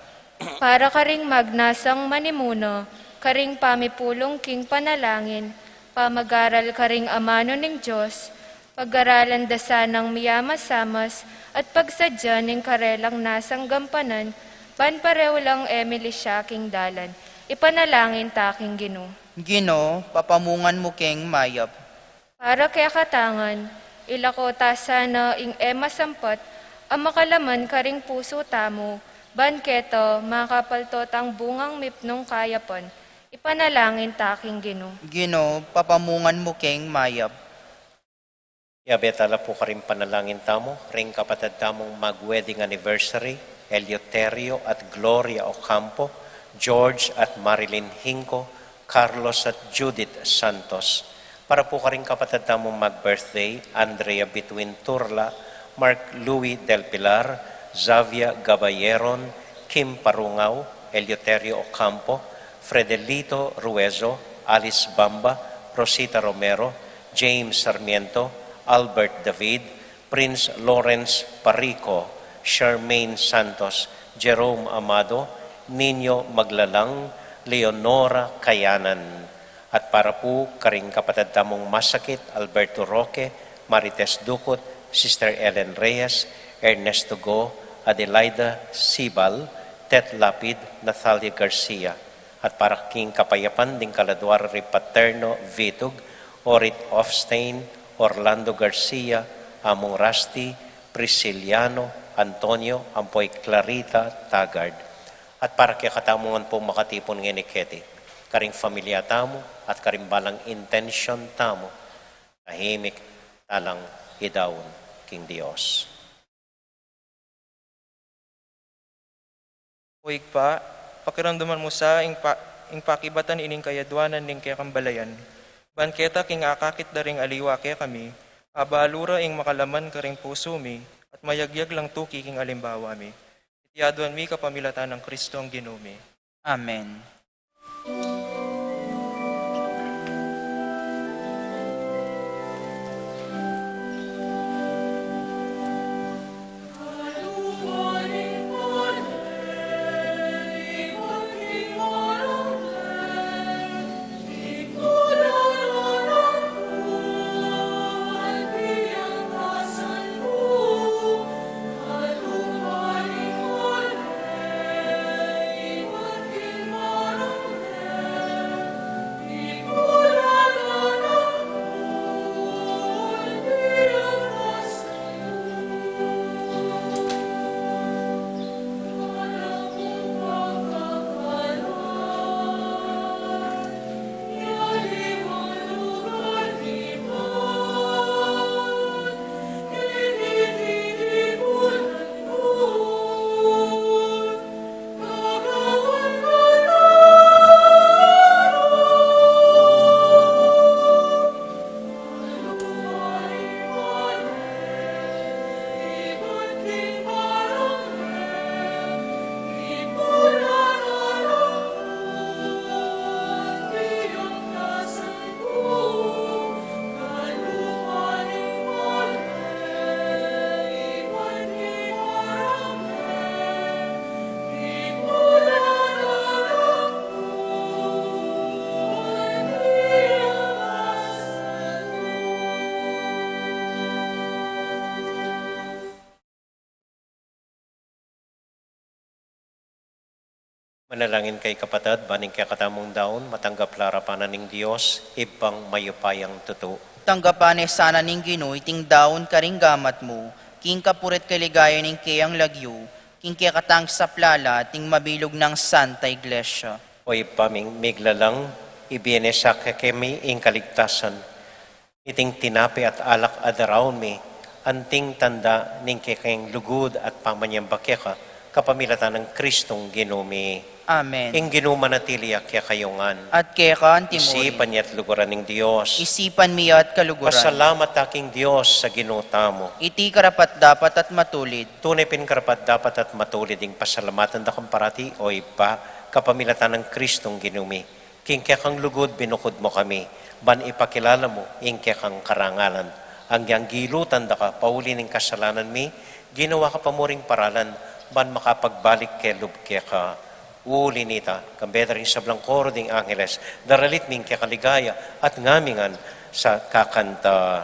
[SPEAKER 7] Para ka ring magnasang manimuno, karing pamipulong king panalangin, pamagaral ka ring amano ning Diyos, pag-aralan dasa ng miyamas-samas, at pagsadya ning karelang nasang gampanan, ban pareho lang Emily siya king dalan. Ipanalangin ta king Gino.
[SPEAKER 3] Gino, papamungan mo keng mayap.
[SPEAKER 7] Para kaya katangan, ilako ta sana ing ema sampat, ang makalaman karing puso tamo, banketo, makapaltot ang bungang mipnong kayapon. Ipanalangin ta king Gino.
[SPEAKER 3] Gino, papamungan mo keng mayap.
[SPEAKER 4] Yabetala po ka rin panalangin tamo, ring kapatid tamong mag-wedding anniversary, Eleuterio at Gloria Ocampo, George at Marilyn Hinco, Carlos at Judith Santos. Para po ka rin kapatid tamong mag-birthday, Andrea Bituin Turla, Mark Louis Del Pilar, Xavia Gabayeron, Kim Parungaw, Eleuterio Ocampo, Fredelito Ruezo, Alice Bamba, Rosita Romero, James Sarmiento, Albert David, Prince Lawrence Parico, Charmaine Santos, Jerome Amado, Nino Maglalang, Leonora Kayanan. At para po karing kapatid tamong masakit, Alberto Roque, Marites Ducot, Sister Ellen Reyes, Ernesto Go, Adelaida Sibal, Tet Lapid, Nathalia Garcia. At para king kapayapan ding kaladwar Paterno Vitug, Orit Ofstein, Orlando Garcia, Among Rasti, Prisciliano, Antonio, Ampoy Clarita, Tagad. At para kaya katamungan po makatipon ng iniketi, karing familia tamo at karing balang intention tamo, tahimik talang idawon king Dios.
[SPEAKER 6] Uig pa, pakiramdaman mo sa ing pakibatan ining kayadwanan ning kaya kambalayan. Banketa king akakit daring aliwa kaya kami, abalura ing makalaman karing puso mi, at mayagyag lang tuki king alimbawa mi. Itiyaduan mi kapamilatan ng Kristo ang Ginoo mi.
[SPEAKER 3] Amen.
[SPEAKER 4] Manalangin kay kapatid, baning kaya katamong daon, matanggap larapanan ng Diyos, ibang mayupayang tuto.
[SPEAKER 3] Tanggapan sana ning Ginoy ting daon karing gamat mo, king kapurit kaligaya ning kayang lagyo, king kaya katang saplala ting mabilog ng Santa Iglesia.
[SPEAKER 4] O ipaming miglalang, ibiyene sa kemi ing kaligtasan, iting tinapi at alak adaraon mi, anting tanda ning kekeng lugod at pamanyambakeka, kapamilatan ng Kristong Ginumi.
[SPEAKER 3] Amen.
[SPEAKER 4] Ing ginumanatili kaya kayungan.
[SPEAKER 3] At kaya ka antimori,
[SPEAKER 4] Isipan niya at lugaran ng Diyos.
[SPEAKER 3] isipan miya at kaluguran,
[SPEAKER 4] Pasalamat aking Diyos sa ginutamo.
[SPEAKER 3] iti karapat dapat at matulid,
[SPEAKER 4] Tunay pinkarapat dapat at matulid ing pasalamatan da kang parati o iba kapamilatan ng Kristong Ginumi. King kaya kang lugod binukod mo kami, ban ipakilala mo ing kaya kang karangalan. Ang yang gilutan da ka, paulin ng kasalanan mi, ginawa ka pamuring paralan, ban makapagbalik kay lubke ka. Uli nita, kambeda rin sa blangkoro ding Angeles, daralit ming kaya kaligaya at ngamingan sa kakanta.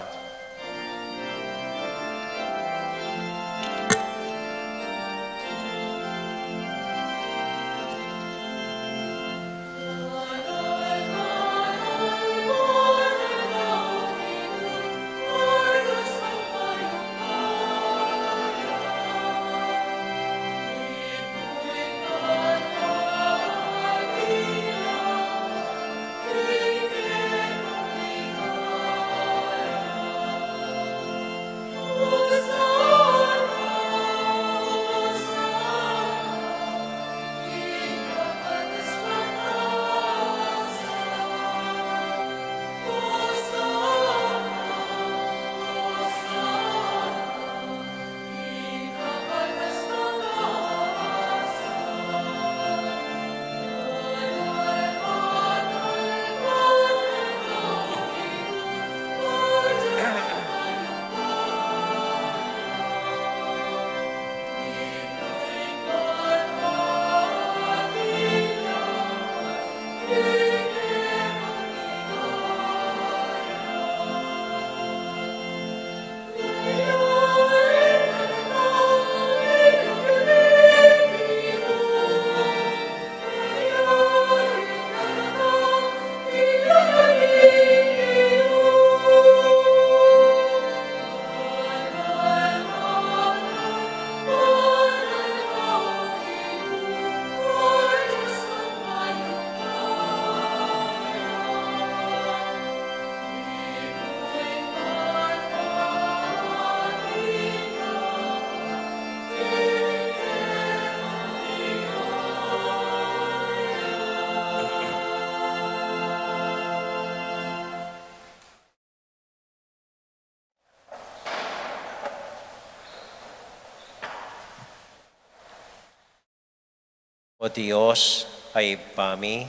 [SPEAKER 4] O Diyos ay pami,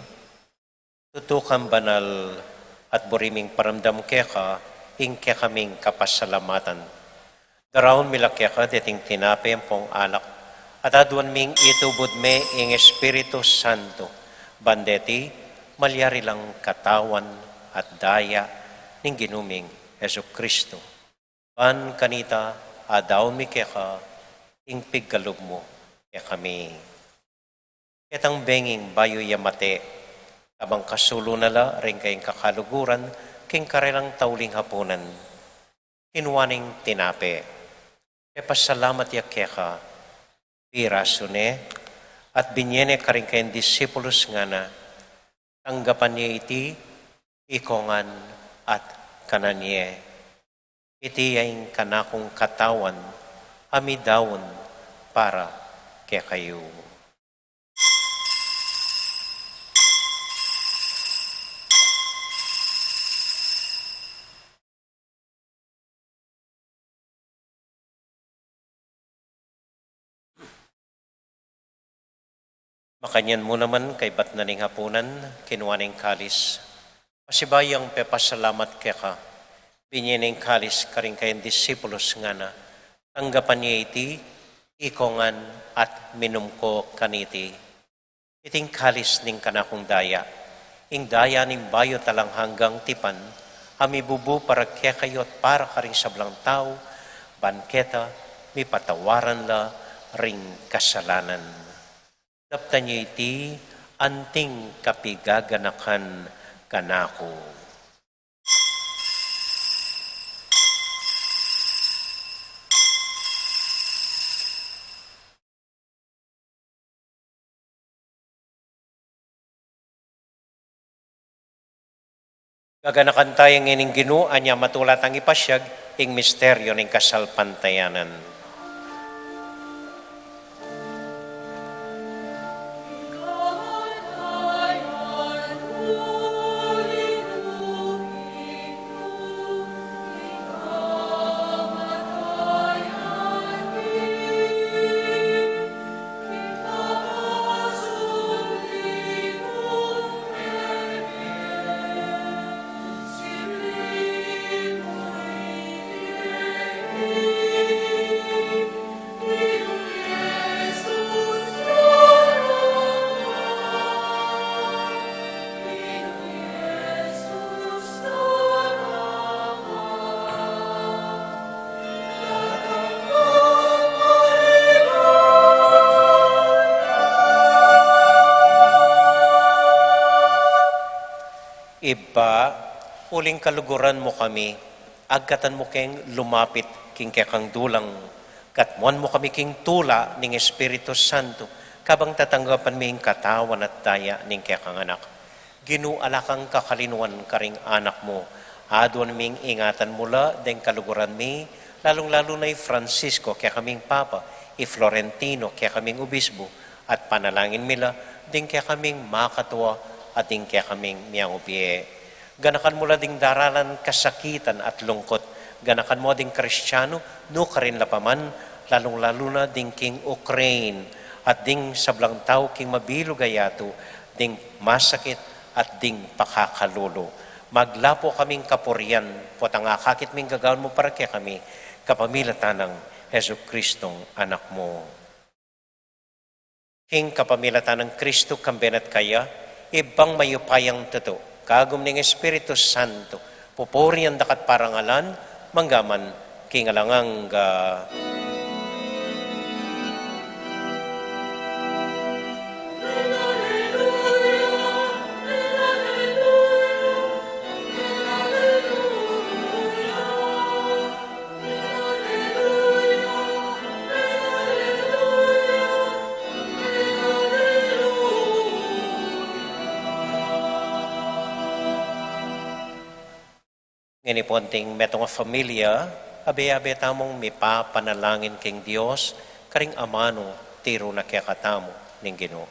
[SPEAKER 4] tutukan banal at buriming paramdam keka, ing kaming kapasalamatan. Daraon mila keka, deting tinapi ang pong alak, at aduan ming itubod me ing Espiritu Santo, bandeti, malyari lang katawan at daya ning ginuming Heso Kristo. Pan kanita, adaon mi keka, ing piggalog mo, kaya kami. Ketang benging bayo yamate, abang kasulo nala rin kayong kakaluguran, king karelang tauling hapunan, kinuwaning tinape. E pasalamat ya keka, pirasune, at binyene ka rin kayong disipulos nga na, tanggapan niya iti, ikongan at kananye. Iti yung kanakong katawan, amidawon para kaya kayo. Makanyan mo naman kay bat na ning hapunan, kinuwaning kalis. Pasibayang pepasalamat kaya ka, binyaning kalis ka rin kayong disipulos nga na, tanggapan niya iti, ikongan at minum ko kaniti. Iting kalis ning kanakong daya, ing daya ning bayo talang hanggang tipan, amibubu para kaya kayo at para ka rin sablang tao, banketa, mi patawaran la ring kasalanan. Taptan niyo iti, anting kapigaganakan kanako. Gaganakan tayong ining Ginoo anya matulat ang ipasyag ing misteryo ning kasalpantayanan. Iba, uling kaluguran mo kami, agkatan mo keng lumapit king kekang dulang, katmuan mo kami king tula ning Espiritu Santo, kabang tatanggapan mi ing katawan at daya ning kekang anak. Ginualakang kakalinuan karing anak mo, adwan ming ingatan mula deng kaluguran mi, lalong-lalo na Francisco kaya kaming Papa, Florentino kaya kaming Obispo, at panalangin mila, ding kaya kaming makatwa, at ding kaya kaming miyang upiye. Ganakan mo ding daralan kasakitan at lungkot. Ganakan mo ding Kristiyano, no karin lapaman, lalong-lalo na ding king Ukraine, at ding sablang tao king mabilog ayato, ding masakit at ding pakakalulo. Maglapo kaming kapurian, potang akakit ming gagawin mo para kaya kami, kapamilatan ng Heso Kristong anak mo. King kapamilatan ng Kristo kambenat kaya, ibang mayupayang totoo, kagum ning Espiritu Santo, pupuri ang dakat parangalan, manggaman, kingalangang nginiponting metong familia, abe-abe tamong mipapanalangin king Dios, karing amano, tiro na kaya katamo ning Ginoo.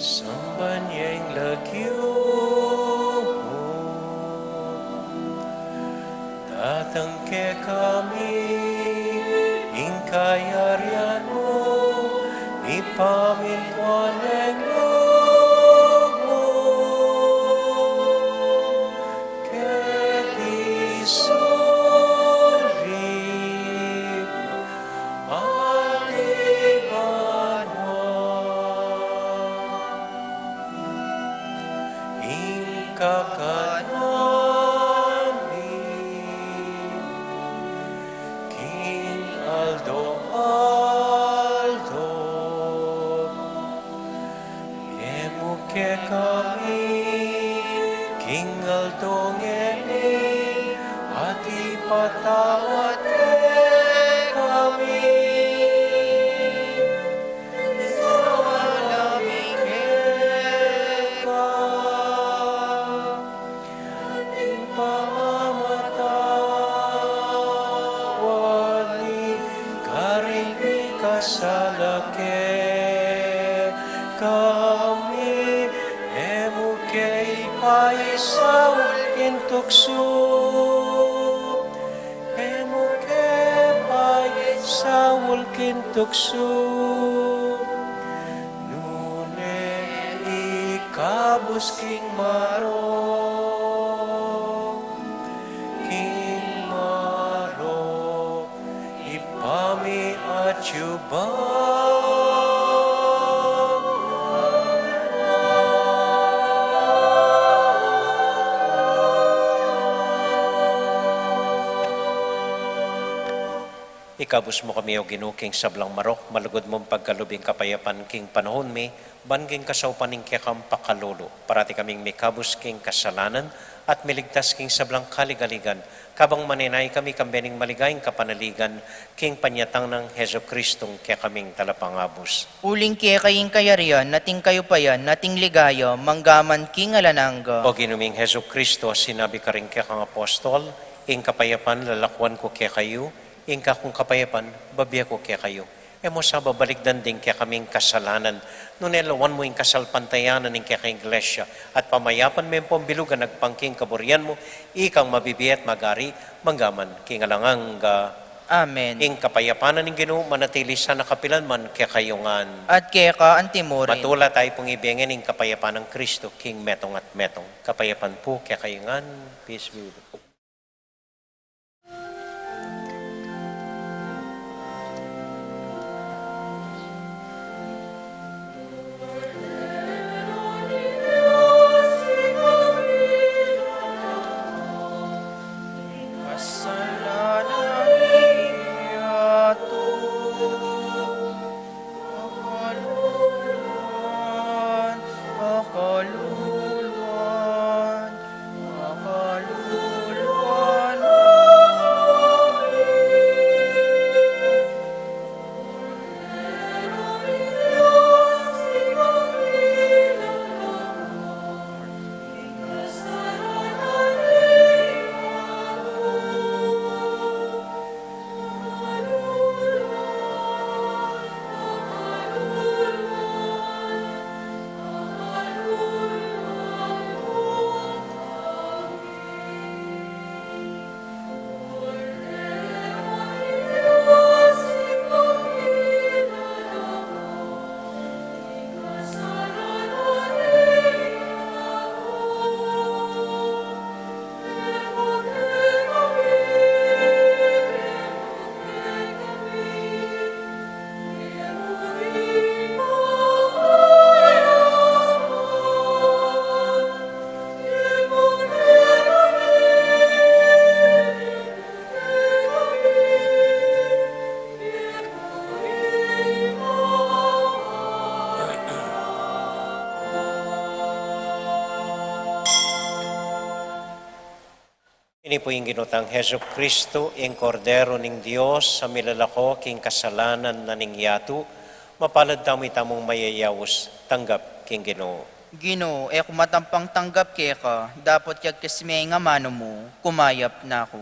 [SPEAKER 4] Isamban niya'y lagyo, datang ke kami, ingkayarian mo, ipamintuan ang loob mo, keti surip, aliban mo, ingkakanami, King Aldo, emuke kami, King Aldo ngeni, at ipatawad kami. Salake kami emuke ipaisaw intukso emuke paisaw kintukso nune ikabus king maro king maro ipa kami at yubang. Ikabus mo kami o ginuking sablang marok, malugod mong pagkalubing kapayapan king panahon mi, bangking kasaupaning kekam pakalulu, parati kaming mikabus king kasalanan, at miligtas king sablang kaligaligan, kabang maninay kami kambening maligayang kapanaligan, king panyatang ng Heso Kristong kaya kaming talapangabus.
[SPEAKER 3] Uling kaya kaying kayarian, nating kayo pa yan, nating ligaya, manggaman king alanangga.
[SPEAKER 4] O ginuming Heso Kristo, sinabi ka rin kaya kang apostol, ing kapayapan lalakwan ko kaya kayo, ingka kung kapayapan, babya ko kaya kayo. Emo sa babalikdan din kaya kaming kasalanan. Nunelawan mo yung kasalpantayanan ng kaya kayong iglesia. At pamayapan mo yung pambilugan, nagpangking kaburian mo, ikang mabibiyat magari, manggaman, kingalangang
[SPEAKER 3] Amen.
[SPEAKER 4] ing kapayapanan ng Ginoo manatili sa nakapilan man kaya kayongan.
[SPEAKER 3] At kaya ka antimorin.
[SPEAKER 4] Matula tayo pong ibigin ng kapayapan ng Kristo, King Metong at Metong. Kapayapan po kaya kayongan. Peace be with you. Ini po yung ginutang Heso Kristo, yung kordero ng Diyos, sa milalako, king kasalanan na ning yatu, mapalad tamong mayayawos, tanggap king Ginoo.
[SPEAKER 3] Ginoo, kumatampang tanggap kaya ka, dapat kag kasmay nga mano mo, kumayap na ako.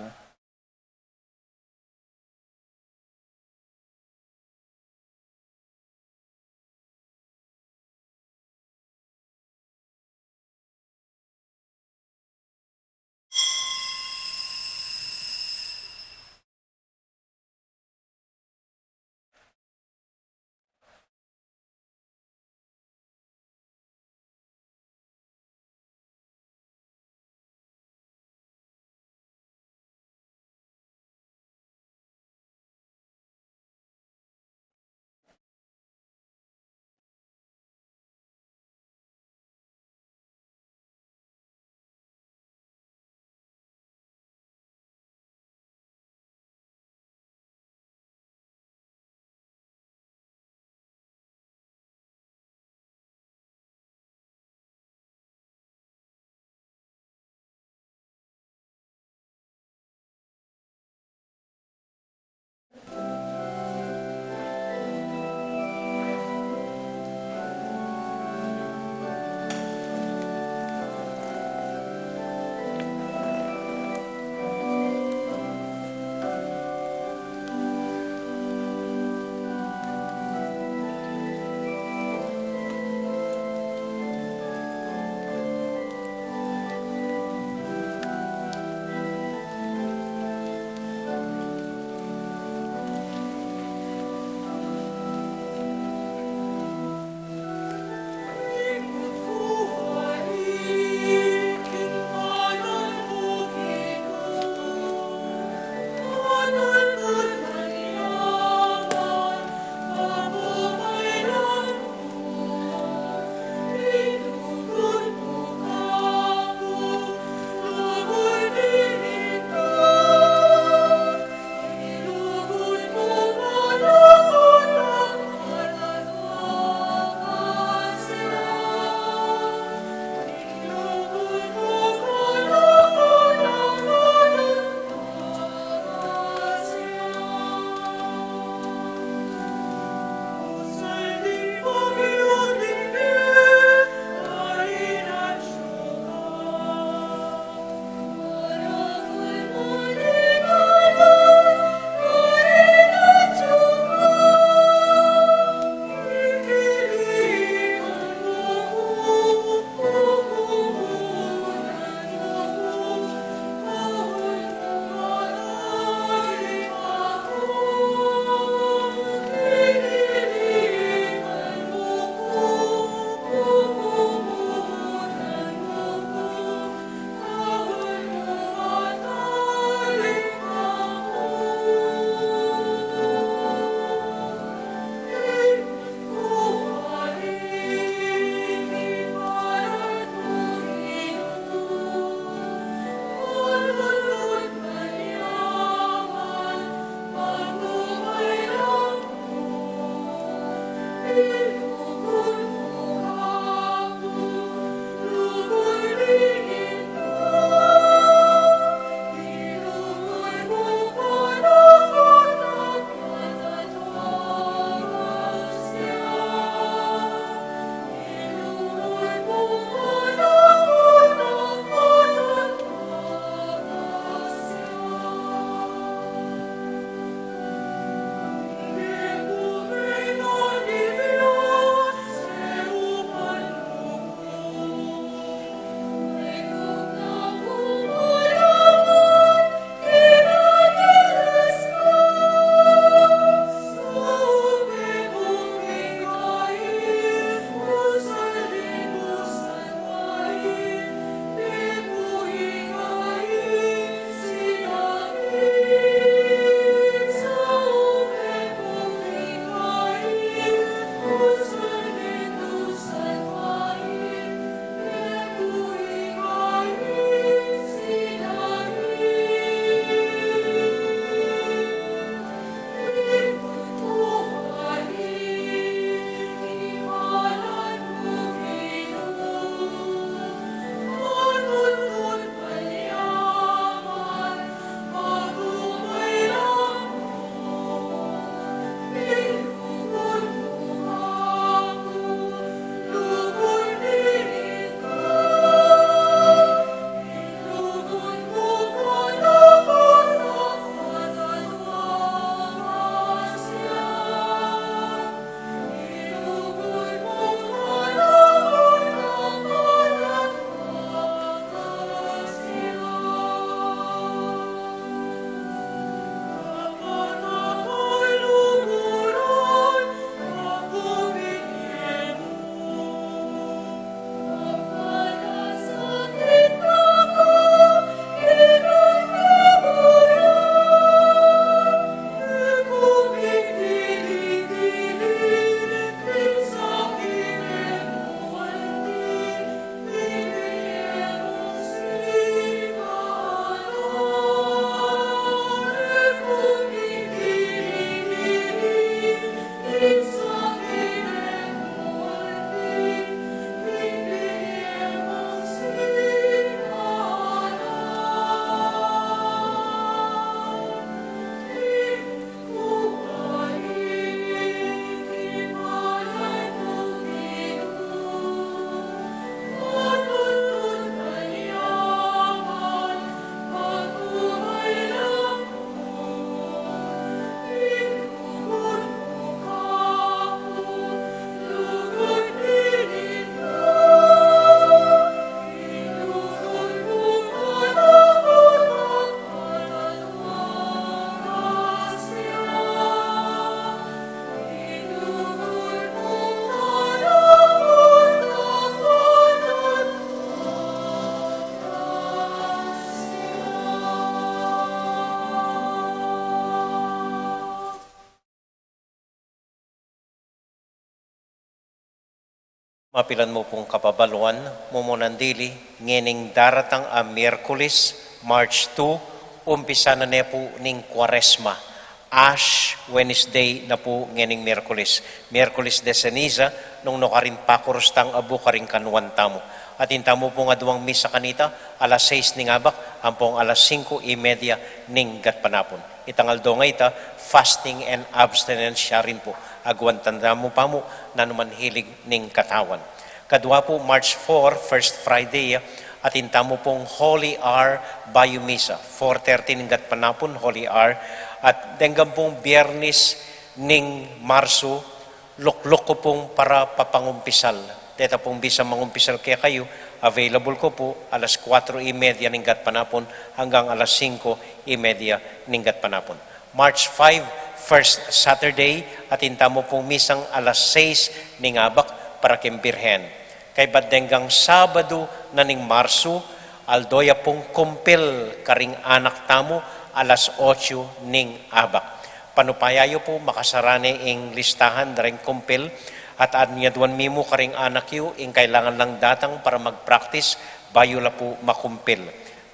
[SPEAKER 4] Mapilan mo pong kapabaluan, mumunandili, ngening daratang a Miyerkules, March 2, umpisa na ne po ning Kwaresma. Ash Wednesday na po ngening Miyerkules. Miyerkules de Ceniza, nung nokarin pakurustang abu karing kanuan tamo. At intamo po nga duwang misa kanita, alas 6 ning abak, ampong alas 5:30 ning gatpanapon. Itangal do nga ita, fasting and abstinence siya rin po. Agwan tanda mo pa mo na naman hilig ning katawan. Kadwa po, March 4, First Friday, at intamo pong Holy Hour Bayo Misa. 4:30 ning gatpanapon, Holy Hour. At denggang pong Biyernes ning Marso, luklok ko pong para papangumpisal. Teta pong bisa mangumpisal kaya kayo, available ko po alas 4:30 ning gatpanapon hanggang alas 5:30 ning gatpanapon. March 5, First Saturday, at intamo pong misang alas 6 ning abak para kimbirhen. Kay badenggang Sabado na ning Marso, aldoya pong kumpil karing anak tamo alas 8 ning abak. Panupayayo po makasarane ing listahan daring kumpil at adnyaduan mimo karing anak yu ing kailangan lang datang para mag-practice bayo la po makumpil.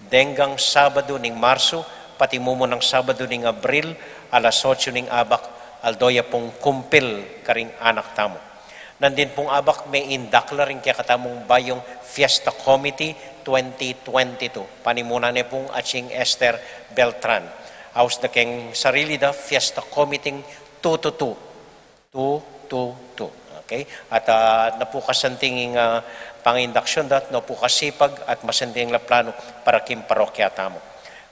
[SPEAKER 4] Denggang Sabado ning Marso, pati mo ng Sabado ning Abril, alas 8 ning abak, aldoya pong kumpil karing anak tamo. Nandin pong abak may indakla rin kaya katamong bayong Fiesta Committee 2022. Panimuna niya pong Aching Esther Beltran. Aos na keng sarili da Fiesta Committee 222. Okay? At napukasanting pangindaksyon dat, napukasipag at masanting la plano para kim parokya tamo.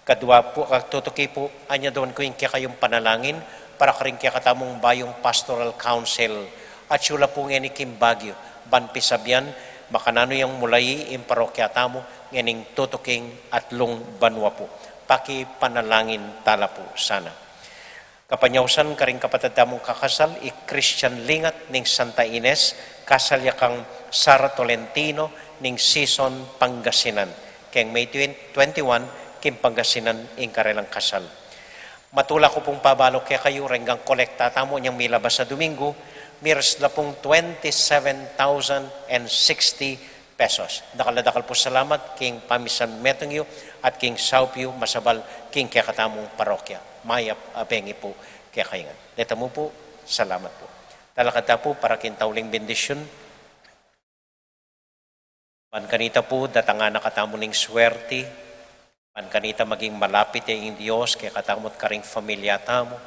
[SPEAKER 4] Kadwa po, katutuki po, anya doon ko yung kaya kayong panalangin para karing kaya katamong bayong Pastoral Council at sula po nga ni Kim Baguio, banpisabyan, makanano yung mulay yung parokya tamo, nganing tutuking at lung banwa po. Paki panalangin tala po sana. Kapanyawsan karing kapatid damong kakasal, Christian Lingat ning Santa Ines, kasal yakang Sara Tolentino ning Season Pangasinan. Keng May 21, Kim Pangasinan ing karelang kasal. Matula ko pong pabalo kaya kayo renggang kolekta tamo niyang milabas sa Domingo, miras na pong 27,060 pesos. Dakal po salamat king Pamisan Metongyo at king Saupyo Masabal king kaya katamong parokya. Mayap abengi po kaya kayangan. Neta mo po, salamat po. Talakata po para kintauling bendisyon. Pankanita po, datanga na katamo ning swerte. Pankanita maging malapit yung Diyos, kaya katamot ka ring familia tamo.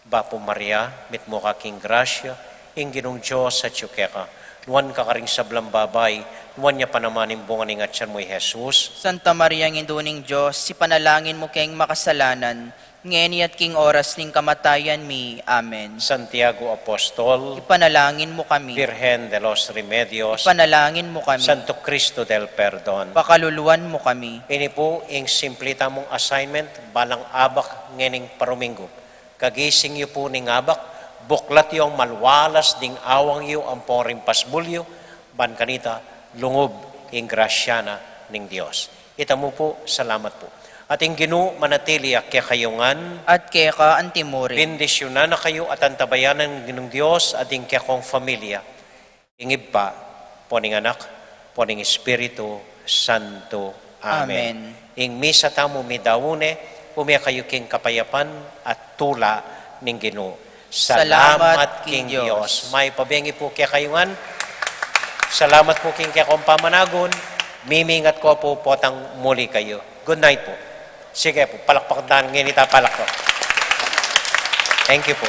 [SPEAKER 4] Bapo Maria, mit mo ka king grasya, ing ginong Diyos sa tsukeka. Nuwan ka karing sablang babay, nuwan niya panamanin bunga ning atyan mo'y Jesus.
[SPEAKER 3] Santa Maria ng Induning Diyos, si panalangin mo kayong makasalanan, ngeni at king oras ning kamatayan mi. Amen.
[SPEAKER 4] Santiago Apostol,
[SPEAKER 3] Ipanalangin mo kami.
[SPEAKER 4] Virgen de los Remedios,
[SPEAKER 3] Ipanalangin mo kami.
[SPEAKER 4] Santo Cristo del Perdon.
[SPEAKER 3] Pakaluluan mo kami.
[SPEAKER 4] Ini po ing simplita mong assignment, balang abak ngening parumingo. Kagising yu po ning abak, buklat yung malwalas ding awang yu ang poring pasbulyo, ban kanita lungob ing grasyana ning Dios. Ita mo po, salamat po. Ating Ginoo manatili kaya kayungan,
[SPEAKER 3] At kaya ka antimuri.
[SPEAKER 4] bendisyonan na kayo at antabayanan ng Diyos ating kaya kong familia. Ingib pa, poning anak, poning Espiritu Santo. Amen. Ing misa tamo midawune, umya kayo king kapayapan at tula ning Ginoo. Salamat king Dios. May pabengi po kaya kayungan. Salamat po king kaya kong pamanagon. Mimingat ko po potang muli kayo. Good night po. Sige po, palakpak na nginita palak po. Thank you po.